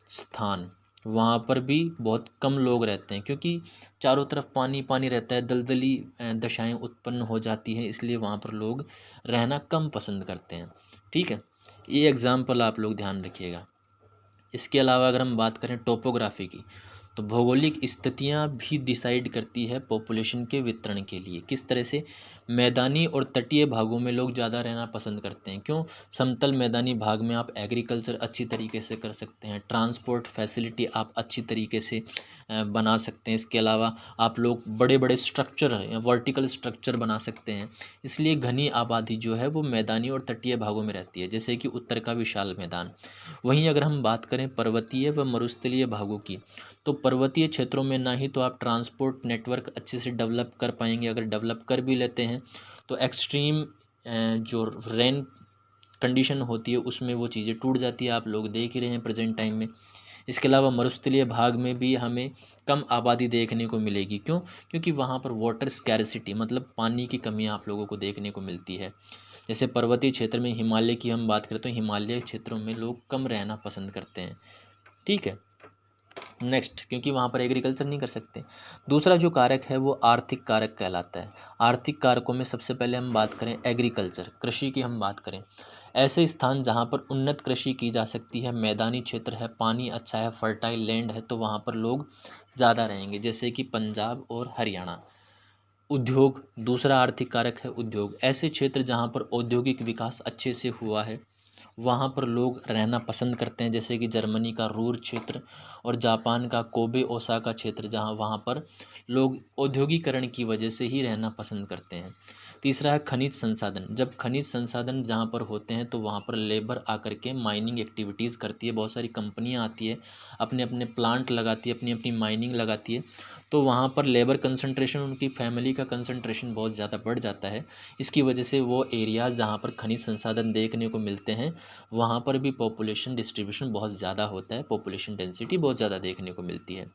स्थान, वहाँ पर भी बहुत कम लोग रहते हैं, क्योंकि चारों तरफ पानी पानी रहता है, दलदली दशाएं उत्पन्न हो जाती हैं, इसलिए वहाँ पर लोग रहना कम पसंद करते हैं, ठीक है। ये एग्जाम्पल आप लोग ध्यान रखिएगा। इसके अलावा अगर हम बात करें टोपोग्राफी की, तो भौगोलिक स्थितियाँ भी डिसाइड करती है पॉपुलेशन के वितरण के लिए। किस तरह से? मैदानी और तटीय भागों में लोग ज़्यादा रहना पसंद करते हैं। क्यों? समतल मैदानी भाग में आप एग्रीकल्चर अच्छी तरीके से कर सकते हैं, ट्रांसपोर्ट फैसिलिटी आप अच्छी तरीके से बना सकते हैं। इसके अलावा आप लोग बड़े-बड़े स्ट्रक्चर या वर्टिकल स्ट्रक्चर बना सकते हैं। इसलिए घनी आबादी जो है वो मैदानी और तटीय भागों में रहती है, जैसे कि उत्तर का विशाल मैदान। वहीं अगर हम बात करें पर्वतीय व मरुस्थलीय भागों की, तो पर्वतीय क्षेत्रों में ना ही तो आप ट्रांसपोर्ट नेटवर्क अच्छे से डेवलप कर पाएंगे, अगर डेवलप कर भी लेते हैं तो एक्सट्रीम जो रेन कंडीशन होती है उसमें वो चीज़ें टूट जाती है, आप लोग देख ही रहे हैं प्रेजेंट टाइम में। इसके अलावा मरुस्थलीय भाग में भी हमें कम आबादी देखने को मिलेगी। क्यों? क्योंकि वहाँ पर वाटर स्कैरसिटी मतलब पानी की कमी आप लोगों को देखने को मिलती है। जैसे पर्वतीय क्षेत्र में हिमालय की हम बात करें तो हिमालय क्षेत्रों में लोग कम रहना पसंद करते हैं। ठीक है, नेक्स्ट, क्योंकि वहाँ पर एग्रीकल्चर नहीं कर सकते। दूसरा जो कारक है वो आर्थिक कारक कहलाता है। आर्थिक कारकों में सबसे पहले हम बात करें एग्रीकल्चर, कृषि की हम बात करें। ऐसे स्थान जहाँ पर उन्नत कृषि की जा सकती है, मैदानी क्षेत्र है, पानी अच्छा है, फर्टाइल लैंड है, तो वहाँ पर लोग ज़्यादा रहेंगे, जैसे कि पंजाब और हरियाणा। उद्योग, दूसरा आर्थिक कारक है उद्योग। ऐसे क्षेत्र जहाँ पर औद्योगिक विकास अच्छे से हुआ है वहाँ पर लोग रहना पसंद करते हैं, जैसे कि जर्मनी का रूर क्षेत्र और जापान का कोबे ओसाका क्षेत्र, जहाँ वहाँ पर लोग औद्योगिकरण की वजह से ही रहना पसंद करते हैं। तीसरा है खनिज संसाधन। जब खनिज संसाधन जहाँ पर होते हैं तो वहाँ पर लेबर आकर के माइनिंग एक्टिविटीज़ करती है, बहुत सारी कंपनियाँ आती है, अपने अपने प्लांट लगाती है, अपनी अपनी माइनिंग लगाती है, तो वहाँ पर लेबर कंसंट्रेशन, उनकी फैमिली का कंसंट्रेशन बहुत ज़्यादा बढ़ जाता है। इसकी वजह से वो एरियाज़ जहाँ पर खनिज संसाधन देखने को मिलते हैं वहाँ पर भी पॉपुलेशन डिस्ट्रीब्यूशन बहुत ज़्यादा होता है, पॉपुलेशन डेंसिटी बहुत ज़्यादा देखने को मिलती है।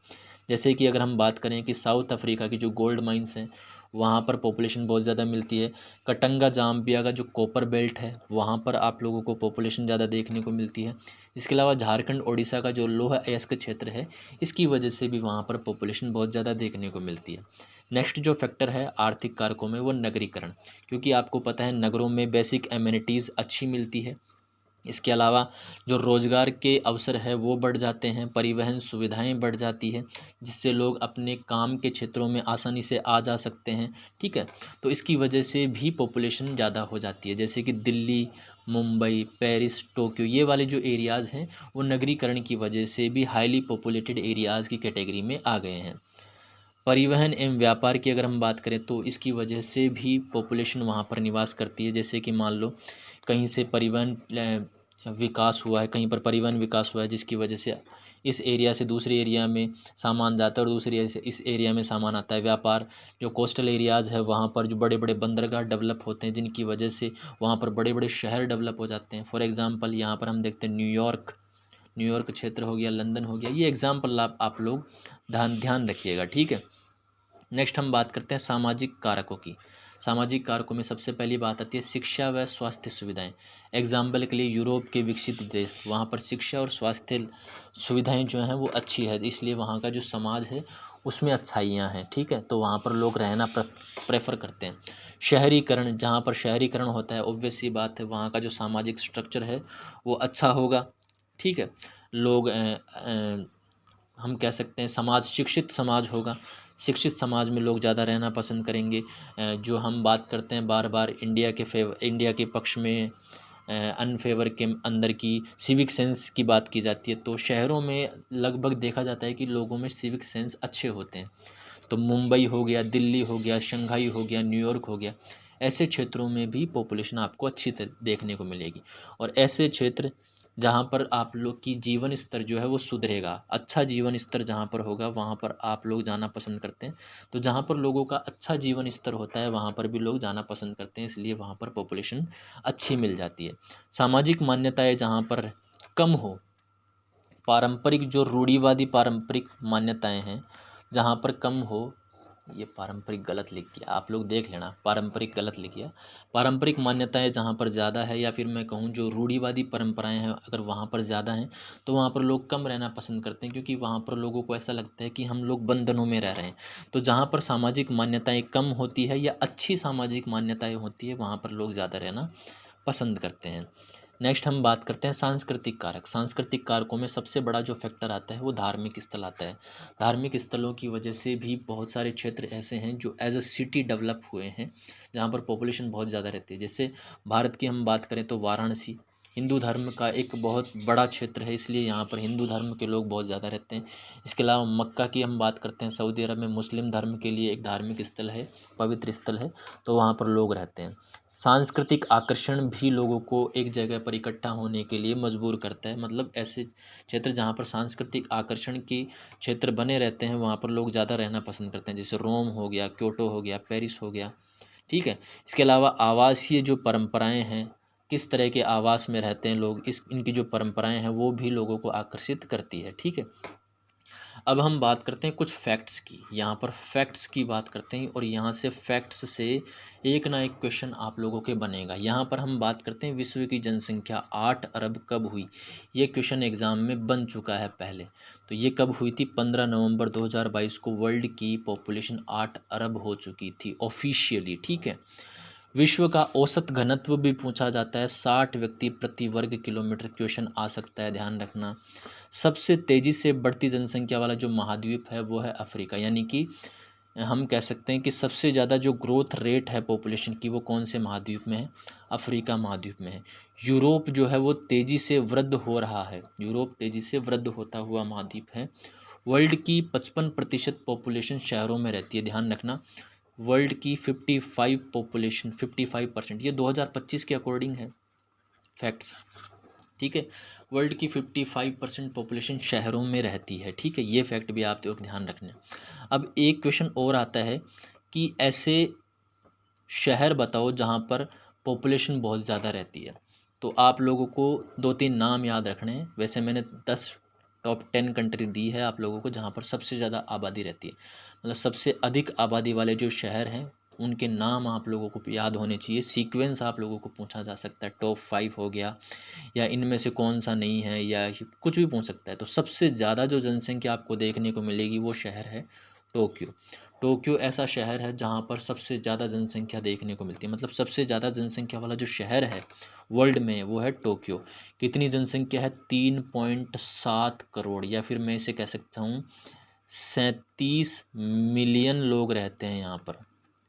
जैसे कि अगर हम बात करें कि साउथ अफ्रीका की जो गोल्ड माइंस हैं वहाँ पर पॉपुलेशन बहुत ज़्यादा मिलती है। कटंगा जाम्बिया का जो कॉपर बेल्ट है वहाँ पर आप लोगों को पॉपुलेशन ज़्यादा देखने को मिलती है। इसके अलावा झारखंड उड़ीसा का जो लोह अयस्क क्षेत्र है इसकी वजह से भी वहाँ पर पॉपुलेशन बहुत ज़्यादा देखने को मिलती है। नेक्स्ट जो फैक्टर है आर्थिक कारकों में वो नगरीकरण, क्योंकि आपको पता है नगरों में बेसिक एमिनिटीज़ अच्छी मिलती है। इसके अलावा जो रोज़गार के अवसर है वो बढ़ जाते हैं, परिवहन सुविधाएं बढ़ जाती है, जिससे लोग अपने काम के क्षेत्रों में आसानी से आ जा सकते हैं। ठीक है, तो इसकी वजह से भी पॉपुलेशन ज़्यादा हो जाती है, जैसे कि दिल्ली, मुंबई, पेरिस, टोक्यो, ये वाले जो एरियाज़ हैं वो नगरीकरण की वजह से भी हाईली पॉपुलेटेड एरियाज़ की कैटेगरी में आ गए हैं। परिवहन एवं व्यापार की अगर हम बात करें तो इसकी वजह से भी पॉपुलेशन वहाँ पर निवास करती है, जैसे कि मान लो कहीं से परिवहन विकास हुआ है, कहीं पर परिवहन विकास हुआ है जिसकी वजह से इस एरिया से दूसरे एरिया में सामान जाता है और दूसरे एरिया से इस एरिया में सामान आता है। व्यापार, जो कोस्टल एरियाज़ है वहाँ पर जो बड़े बड़े बंदरगाह डेवलप होते हैं जिनकी वजह से वहाँ पर बड़े बड़े शहर डेवलप हो जाते हैं। फॉर एग्ज़ाम्पल यहाँ पर हम देखते हैं न्यूयॉर्क, न्यूयॉर्क क्षेत्र हो गया, लंदन हो गया, ये एग्जाम्पल आप लोग ध्यान ध्यान रखिएगा। ठीक है, नेक्स्ट हम बात करते हैं सामाजिक कारकों की। सामाजिक कारकों में सबसे पहली बात आती है शिक्षा व स्वास्थ्य सुविधाएं। एग्जाम्पल के लिए यूरोप के विकसित देश, वहाँ पर शिक्षा और स्वास्थ्य सुविधाएं जो हैं वो अच्छी है, इसलिए वहाँ का जो समाज है उसमें अच्छाइयाँ हैं। ठीक है, तो वहाँ पर लोग रहना प्रेफर करते हैं। शहरीकरण, जहाँ पर शहरीकरण होता है ऑब्वियस सी बात है वहाँ का जो सामाजिक स्ट्रक्चर है वो अच्छा होगा। ठीक है, लोग हम कह सकते हैं समाज शिक्षित समाज होगा, शिक्षित समाज में लोग ज़्यादा रहना पसंद करेंगे। जो हम बात करते हैं बार बार इंडिया के पक्ष में अनफेवर के अंदर की सिविक सेंस की बात की जाती है, तो शहरों में लगभग देखा जाता है कि लोगों में सिविक सेंस अच्छे होते हैं। तो मुंबई हो गया, दिल्ली हो गया, शंघाई हो गया, न्यूयॉर्क हो गया, ऐसे क्षेत्रों में भी पॉपुलेशन आपको अच्छी देखने को मिलेगी। और ऐसे क्षेत्र जहाँ पर आप लोग की जीवन स्तर जो है वो सुधरेगा, अच्छा जीवन स्तर जहाँ पर होगा वहाँ पर आप लोग जाना पसंद करते हैं। तो जहाँ पर लोगों का अच्छा जीवन स्तर होता है वहाँ पर भी लोग जाना पसंद करते हैं, इसलिए वहाँ पर पॉपुलेशन अच्छी मिल जाती है। सामाजिक मान्यताएं जहाँ पर कम हो, पारंपरिक जो रूढ़िवादी पारंपरिक मान्यताएं हैं जहाँ पर कम हो, ये पारंपरिक गलत लिख गया, आप लोग देख लेना, पारंपरिक गलत लिख गया। पारंपरिक मान्यताएं जहाँ पर ज़्यादा है या फिर मैं कहूँ जो रूढ़िवादी परंपराएं हैं अगर वहाँ पर ज़्यादा हैं तो वहाँ पर लोग कम रहना पसंद करते हैं, क्योंकि वहाँ पर लोगों को ऐसा लगता है कि हम लोग बंधनों में रह रहे हैं। तो जहाँ पर सामाजिक मान्यताएं कम होती है या अच्छी सामाजिक मान्यताएं होती है वहाँ पर लोग ज़्यादा रहना पसंद करते हैं। नेक्स्ट हम बात करते हैं सांस्कृतिक कारक। सांस्कृतिक कारकों में सबसे बड़ा जो फैक्टर आता है वो धार्मिक स्थल आता है। धार्मिक स्थलों की वजह से भी बहुत सारे क्षेत्र ऐसे हैं जो एज अ सिटी डेवलप हुए हैं, जहाँ पर पॉपुलेशन बहुत ज़्यादा रहती है। जैसे भारत की हम बात करें तो वाराणसी हिंदू धर्म का एक बहुत बड़ा क्षेत्र है, इसलिए यहाँ पर हिंदू धर्म के लोग बहुत ज़्यादा रहते हैं। इसके अलावा मक्का की हम बात करते हैं, सऊदी अरब में मुस्लिम धर्म के लिए एक धार्मिक स्थल है, पवित्र स्थल है, तो वहाँ पर लोग रहते हैं। सांस्कृतिक आकर्षण भी लोगों को एक जगह पर इकट्ठा होने के लिए मजबूर करता है। मतलब ऐसे क्षेत्र जहाँ पर सांस्कृतिक आकर्षण के क्षेत्र बने रहते हैं वहाँ पर लोग ज़्यादा रहना पसंद करते हैं। जैसे रोम हो गया, क्योटो हो गया, पेरिस हो गया, ठीक है। इसके अलावा आवासीय जो परंपराएं हैं, किस तरह के आवास में रहते हैं लोग, इनकी जो परंपराएं हैं वो भी लोगों को आकर्षित करती है, ठीक है। अब हम बात करते हैं कुछ फैक्ट्स की। यहाँ पर फैक्ट्स की बात करते हैं और यहाँ से फैक्ट्स से एक ना एक क्वेश्चन आप लोगों के बनेगा। यहाँ पर हम बात करते हैं विश्व की जनसंख्या 8 अरब कब हुई। ये क्वेश्चन एग्ज़ाम में बन चुका है पहले। तो ये कब हुई थी? 15 नवंबर 2022 को वर्ल्ड की पॉपुलेशन 8 अरब हो चुकी थी ऑफिशियली, ठीक है। विश्व का औसत घनत्व भी पूछा जाता है, 60 व्यक्ति प्रति वर्ग किलोमीटर। क्वेश्चन आ सकता है, ध्यान रखना। सबसे तेज़ी से बढ़ती जनसंख्या वाला जो महाद्वीप है वो है अफ्रीका, यानी कि हम कह सकते हैं कि सबसे ज़्यादा जो ग्रोथ रेट है पॉपुलेशन की वो कौन से महाद्वीप में है? अफ्रीका महाद्वीप में है। यूरोप जो है वो तेज़ी से वृद्ध हो रहा है, यूरोप तेज़ी से वृद्ध होता हुआ महाद्वीप है। वर्ल्ड की 55% पॉपुलेशन शहरों में रहती है, ध्यान रखना। वर्ल्ड की 55%, ये 2025 के अकॉर्डिंग है फैक्ट्स, ठीक है। वर्ल्ड की 55% पॉपुलेशन शहरों में रहती है, ठीक है। ये फैक्ट भी आप लोग ध्यान रखना। अब एक क्वेश्चन और आता है कि ऐसे शहर बताओ जहाँ पर पॉपुलेशन बहुत ज़्यादा रहती है। तो आप लोगों को 2-3 नाम याद रखने हैं। वैसे मैंने 10 टॉप 10 कंट्री दी है आप लोगों को जहाँ पर सबसे ज़्यादा आबादी रहती है, मतलब सबसे अधिक आबादी वाले जो शहर हैं उनके नाम आप लोगों को याद होने चाहिए। सीक्वेंस आप लोगों को पूछा जा सकता है, टॉप 5 हो गया या इनमें से कौन सा नहीं है, या कुछ भी पूछ सकता है। तो सबसे ज़्यादा जो जनसंख्या आपको देखने को मिलेगी वो शहर है टोक्यो। टोक्यो ऐसा शहर है जहाँ पर सबसे ज़्यादा जनसंख्या देखने को मिलती है, मतलब सबसे ज़्यादा जनसंख्या वाला जो शहर है वर्ल्ड में वो है टोक्यो। कितनी जनसंख्या है? 3.7 करोड़, या फिर मैं इसे कह सकता हूँ 37 मिलियन लोग रहते हैं यहाँ पर।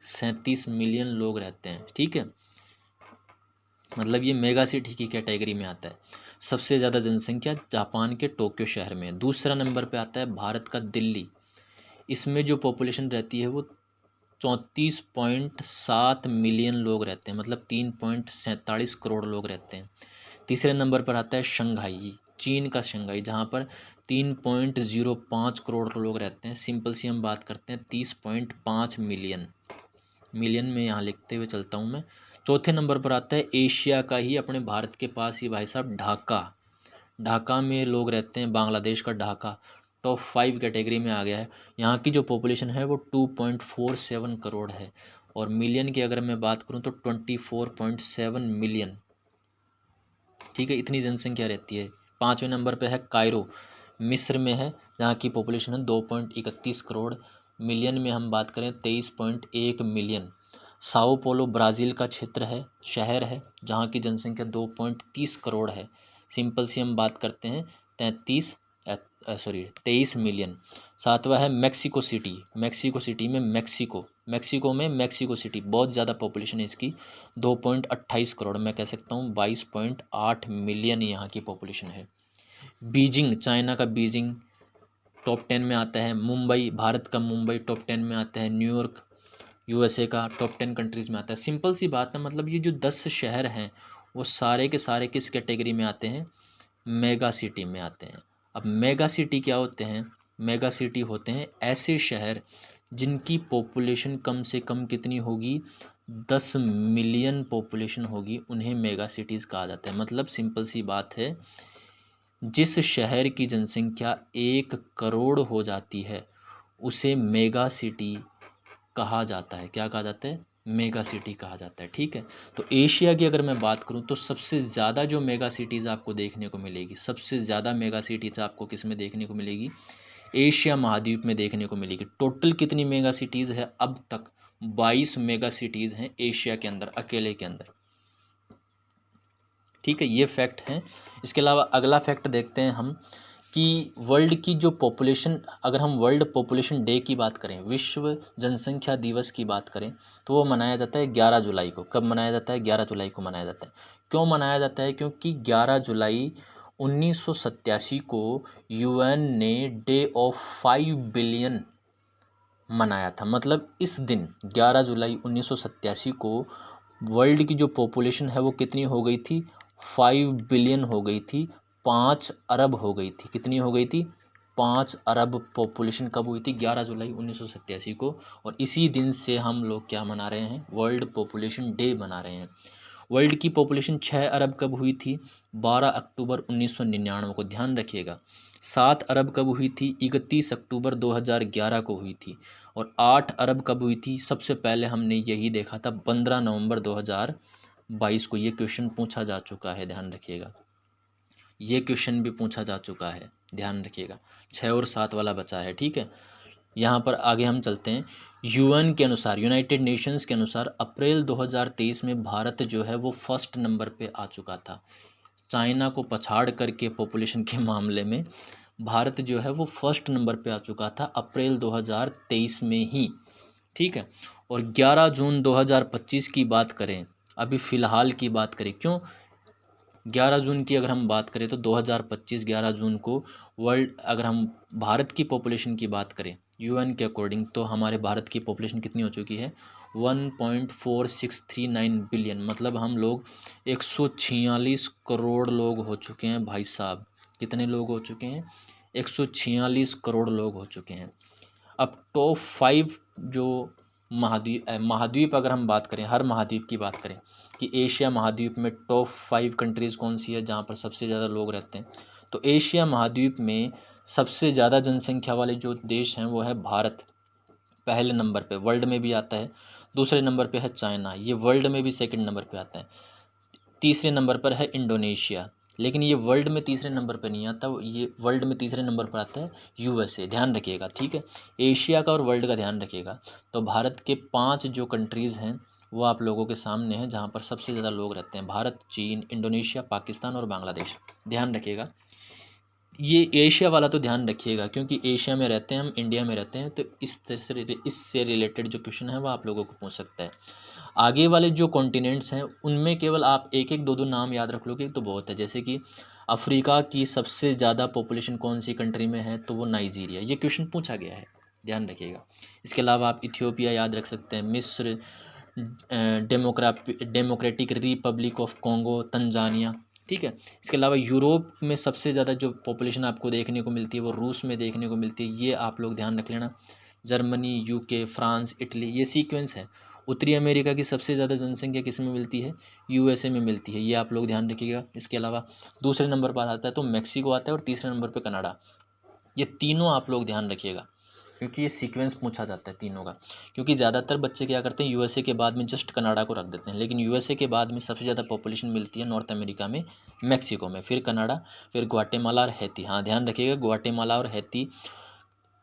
37 मिलियन लोग रहते हैं, ठीक है। मतलब ये मेगा सिटी की कैटेगरी में आता है। सबसे ज़्यादा जनसंख्या जापान के टोक्यो शहर में है। दूसरा नंबर पे आता है भारत का दिल्ली। इसमें जो पॉपुलेशन रहती है वो 34.7 मिलियन लोग रहते हैं, मतलब 3.47 करोड़ लोग रहते हैं। तीसरे नंबर पर आता है शंघाई, चीन का शंघाई, जहाँ पर 3.05 करोड़ लोग रहते हैं। सिंपल सी हम बात करते हैं 30.5 मिलियन, मिलियन में यहाँ लिखते हुए चलता हूँ मैं। चौथे नंबर पर आता है एशिया का ही, अपने भारत के पास ही भाई साहब, ढाका। ढाका में लोग रहते हैं, बांग्लादेश का ढाका टॉप 5 कैटेगरी में आ गया है। यहाँ की जो पॉपुलेशन है वो 2.47 करोड़ है, और मिलियन की अगर मैं बात करूँ तो 24.7 मिलियन, ठीक है। इतनी जनसंख्या रहती है। पाँचवें नंबर पे है कायरो, मिस्र में है, जहाँ की पॉपुलेशन है 2.31 करोड़। मिलियन में हम बात करें 23.1 मिलियन। साओ पोलो ब्राज़ील का क्षेत्र है, शहर है, जहाँ की जनसंख्या 2.30 करोड़ है। सिंपल सी हम बात करते हैं 23 मिलियन। सातवां है मेक्सिको सिटी। मेक्सिको सिटी में मेक्सिको में मेक्सिको सिटी बहुत ज़्यादा पॉपुलेशन है इसकी, 2.28 करोड़, मैं कह सकता हूँ 22.8 मिलियन यहाँ की पॉपुलेशन है। बीजिंग, चाइना का बीजिंग टॉप 10 में आता है। मुंबई, भारत का मुंबई टॉप 10 में आता है। न्यूयॉर्क यूएसए का टॉप 10 कंट्रीज़ में आता है। सिंपल सी बात है, मतलब ये जो 10 शहर हैं वो सारे के सारे किस कैटेगरी में आते हैं? मेगा सिटी में आते हैं। अब मेगा सिटी क्या होते हैं? मेगा सिटी होते हैं ऐसे शहर जिनकी पॉपुलेशन कम से कम कितनी होगी? 10 मिलियन पॉपुलेशन होगी, उन्हें मेगा सिटीज़ कहा जाता है। मतलब सिंपल सी बात है, जिस शहर की जनसंख्या 1 करोड़ हो जाती है उसे मेगा सिटी कहा जाता है। क्या कहा जाता है? मेगा सिटी कहा जाता है, ठीक है। तो एशिया की अगर मैं बात करूं तो सबसे ज़्यादा जो मेगा सिटीज़ आपको देखने को मिलेगी, सबसे ज़्यादा मेगा सिटीज़ आपको किस में देखने को मिलेगी? एशिया महाद्वीप में देखने को मिलेगी। टोटल कितनी मेगा सिटीज़ है अब तक? 22 मेगा सिटीज़ हैं एशिया के अंदर, अकेले के अंदर। ठीक है, ये फैक्ट हैं। इसके अलावा अगला फैक्ट देखते हैं हम कि वर्ल्ड की जो पॉपुलेशन, अगर हम वर्ल्ड पॉपुलेशन डे की बात करें, विश्व जनसंख्या दिवस की बात करें, तो वो मनाया जाता है 11 जुलाई को। कब मनाया जाता है? 11 जुलाई को मनाया जाता है। क्यों मनाया जाता है? क्योंकि 11 जुलाई 1987 को यूएन ने डे ऑफ 5 बिलियन मनाया था। मतलब इस दिन 11 जुलाई 1987 को वर्ल्ड की जो पॉपुलेशन है वो कितनी हो गई थी? 5 बिलियन हो गई थी, 5 अरब हो गई थी। कितनी हो गई थी? 5 अरब पॉपुलेशन कब हुई थी? 11 जुलाई 1987 को। और इसी दिन से हम लोग क्या मना रहे हैं? वर्ल्ड पॉपुलेशन डे मना रहे हैं। वर्ल्ड की पॉपुलेशन 6 अरब कब हुई थी? 12 अक्टूबर 1999 को, ध्यान रखिएगा। 7 अरब कब हुई थी? 31 अक्टूबर 2011 को हुई थी। और 8 अरब कब हुई थी? सबसे पहले हमने यही देखा था 15 नवंबर 2022 को। ये क्वेश्चन पूछा जा चुका है, ध्यान रखिएगा। ये क्वेश्चन भी पूछा जा चुका है, ध्यान रखिएगा। 6 और 7 वाला बचा है, ठीक है। यहाँ पर आगे हम चलते हैं। यूएन के अनुसार, यूनाइटेड नेशंस के अनुसार अप्रैल 2023 में भारत जो है वो फर्स्ट नंबर पे आ चुका था। चाइना को पछाड़ करके पॉपुलेशन के मामले में भारत जो है वो फर्स्ट नंबर पे आ चुका था अप्रैल 2023 में ही, ठीक है। और 11 जून 2025 की बात करें, अभी फ़िलहाल की बात करें, क्यों 11 जून की अगर हम बात करें तो 2025 11 जून को वर्ल्ड, अगर हम भारत की पॉपुलेशन की बात करें यूएन के अकॉर्डिंग, तो हमारे भारत की पॉपुलेशन कितनी हो चुकी है? 1.4639 बिलियन। मतलब हम लोग 146 करोड़ लोग हो चुके हैं भाई साहब। कितने लोग हो चुके हैं? 146 करोड़ लोग हो चुके हैं। अब टॉप 5 जो महाद्वीप अगर हम बात करें, हर महाद्वीप की बात करें कि एशिया महाद्वीप में टॉप 5 कंट्रीज़ कौन सी है जहाँ पर सबसे ज़्यादा लोग रहते हैं, तो एशिया महाद्वीप में सबसे ज़्यादा जनसंख्या वाले जो देश हैं वो है भारत, पहले नंबर पे, वर्ल्ड में भी आता है। दूसरे नंबर पे है चाइना, ये वर्ल्ड में भी सेकंड नंबर पे आता है। तीसरे नंबर पर है इंडोनेशिया, लेकिन ये वर्ल्ड में तीसरे नंबर पर नहीं आता, ये वर्ल्ड में तीसरे नंबर पर आता है यूएसए। ध्यान रखिएगा, ठीक है। एशिया का और वर्ल्ड का ध्यान रखिएगा। तो भारत के 5 जो कंट्रीज़ हैं वो आप लोगों के सामने हैं जहाँ पर सबसे ज़्यादा लोग रहते हैं: भारत, चीन, इंडोनेशिया, पाकिस्तान और बांग्लादेश। ध्यान रखिएगा, ये एशिया वाला तो ध्यान रखिएगा, क्योंकि एशिया में रहते हैं हम, इंडिया में रहते हैं, तो इस तरह से इससे रिलेटेड जो क्वेश्चन है वो आप लोगों को पूछ सकता है। आगे वाले जो कॉन्टिनेंट्स हैं उनमें केवल आप एक एक दो दो नाम याद रख लोगे तो बहुत है। जैसे कि अफ्रीका की सबसे ज़्यादा पॉपुलेशन कौन सी कंट्री में है? तो वो नाइजीरिया। ये क्वेश्चन पूछा गया है, ध्यान रखिएगा। इसके अलावा आप इथियोपिया याद रख सकते हैं, मिस्र, democratic Republic of Congo, Tanzania, ठीक है। इसके अलावा यूरोप में सबसे ज़्यादा जो पॉपुलेशन आपको देखने को मिलती है वो रूस में देखने को मिलती है, ये आप लोग ध्यान रख लेना। जर्मनी, यूके, फ्रांस, इटली, ये सीक्वेंस है। उत्तरी अमेरिका की सबसे ज़्यादा जनसंख्या किस में मिलती है? यूएसए में मिलती है, ये आप लोग ध्यान रखिएगा। इसके अलावा दूसरे नंबर पर आता है तो मैक्सिको आता है और तीसरे नंबर पर कनाडा। ये तीनों आप लोग ध्यान रखिएगा, क्योंकि ये सीक्वेंस पूछा जाता है तीनों का। क्योंकि ज़्यादातर बच्चे क्या करते हैं, यूएसए के बाद में जस्ट कनाडा को रख देते हैं, लेकिन यूएसए के बाद में सबसे ज़्यादा पॉपुलेशन मिलती है नॉर्थ अमेरिका में, मैक्सिको में, फिर कनाडा, फिर ग्वाटेमाला और हैती। हाँ, ध्यान रखिएगा, ग्वाटेमाला और हैती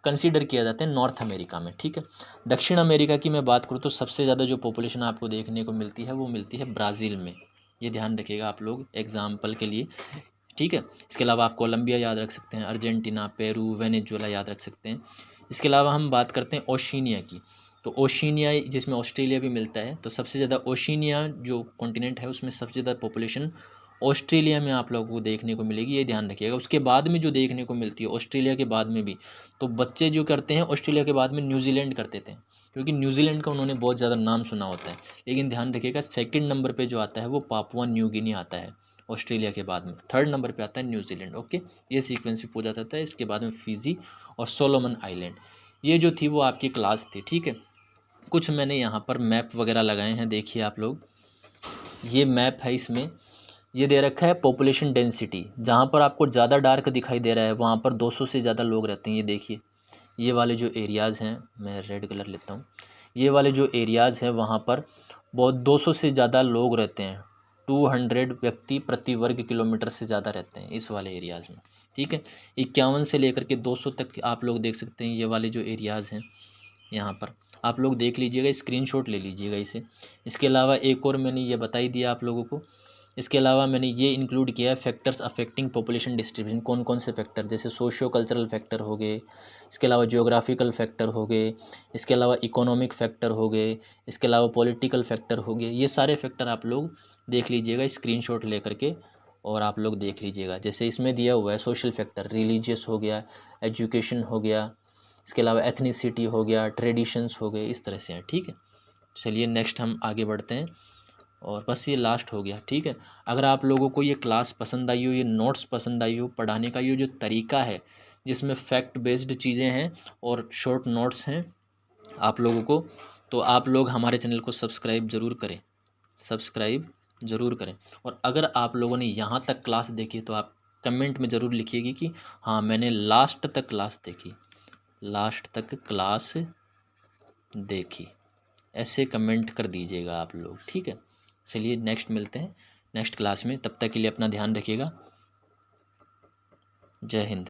कंसीडर किया जाता है नॉर्थ अमेरिका में, ठीक है। दक्षिण अमेरिका की मैं बात करूँ तो सबसे ज़्यादा जो पॉपुलेशन आपको देखने को मिलती है वो मिलती है ब्राज़ील में। ये ध्यान रखिएगा आप लोग एग्जाम्पल के लिए, ठीक है। इसके अलावा आप कोलंबिया याद रख सकते हैं, अर्जेंटीना, पेरू, वेनेजुएला याद रख सकते हैं। इसके अलावा हम बात करते हैं ओशिनिया की, तो ओशिनिया जिसमें ऑस्ट्रेलिया भी मिलता है, तो सबसे ज़्यादा ओशिनिया जो कॉन्टिनेंट है उसमें सबसे ज़्यादा पॉपुलेशन ऑस्ट्रेलिया में आप लोगों को देखने को मिलेगी, ये ध्यान रखिएगा। उसके बाद में जो देखने को मिलती है ऑस्ट्रेलिया के बाद में भी, तो बच्चे जो करते हैं ऑस्ट्रेलिया के बाद में न्यूजीलैंड करते थे, क्योंकि न्यूजीलैंड का उन्होंने बहुत ज़्यादा नाम सुना होता है। लेकिन ध्यान रखिएगा सेकंड नंबर पे जो आता है वो पापुआ न्यू गिनी आता है ऑस्ट्रेलिया के बाद में, थर्ड नंबर पे आता है न्यूजीलैंड। ओके, ये सीक्वेंस भी पूछा जाता है। इसके बाद में फिजी और सोलोमन आइलैंड, ये जो थी वो आपकी क्लास थी, ठीक है। कुछ मैंने यहाँ पर मैप वगैरह लगाए हैं, देखिए आप लोग, ये मैप है, इसमें ये दे रखा है पॉपुलेशन डेंसिटी। जहाँ पर आपको ज़्यादा डार्क दिखाई दे रहा है वहाँ पर 200 से ज़्यादा लोग रहते हैं। ये देखिए, ये वाले जो एरियाज़ हैं, मैं रेड कलर लेता हूँ, ये वाले जो एरियाज़ हैं वहाँ पर बहुत 200 से ज़्यादा लोग रहते हैं। 200 व्यक्ति प्रति वर्ग किलोमीटर से ज़्यादा रहते हैं इस वाले एरियाज़ में, ठीक है। 51 से लेकर के 200 तक आप लोग देख सकते हैं, ये वाले जो एरियाज़ हैं यहाँ पर आप लोग देख लीजिएगा, स्क्रीनशॉट ले लीजिएगा इसे। इसके अलावा एक और मैंने ये बता ही दिया आप लोगों को इसके अलावा मैंने ये इंक्लूड किया है फैक्टर्स अफेक्टिंग पॉपुलेशन डिस्ट्रीब्यूशन, कौन कौन से फैक्टर, जैसे सोशियो कल्चरल फैक्टर हो गए, इसके अलावा जियोग्राफिकल फैक्टर हो गए, इसके अलावा इकोनॉमिक फैक्टर हो गए, इसके अलावा पॉलिटिकल फैक्टर हो गए। ये सारे फैक्टर आप लोग देख लीजिएगा स्क्रीनशॉट ले करके, और आप लोग देख लीजिएगा। जैसे इसमें दिया हुआ है सोशल फैक्टर, रिलीजियस हो गया, एजुकेशन हो गया, इसके अलावा एथनिसिटी हो गया, ट्रेडिशंस हो गए, इस तरह से हैं। ठीक है, चलिए नेक्स्ट हम आगे बढ़ते हैं, और बस ये लास्ट हो गया। ठीक है, अगर आप लोगों को ये क्लास पसंद आई हो, ये नोट्स पसंद आई हो, पढ़ाने का ये जो तरीका है जिसमें फैक्ट बेस्ड चीज़ें हैं और शॉर्ट नोट्स हैं आप लोगों को, तो आप लोग हमारे चैनल को सब्सक्राइब ज़रूर करें, सब्सक्राइब ज़रूर करें। और अगर आप लोगों ने यहाँ तक क्लास देखी तो आप कमेंट में ज़रूर लिखिएगी कि हाँ मैंने लास्ट तक क्लास देखी, लास्ट तक क्लास देखी, ऐसे कमेंट कर दीजिएगा आप लोग। ठीक है, चलिए नेक्स्ट मिलते हैं नेक्स्ट क्लास में, तब तक के लिए अपना ध्यान रखिएगा। जय हिंद।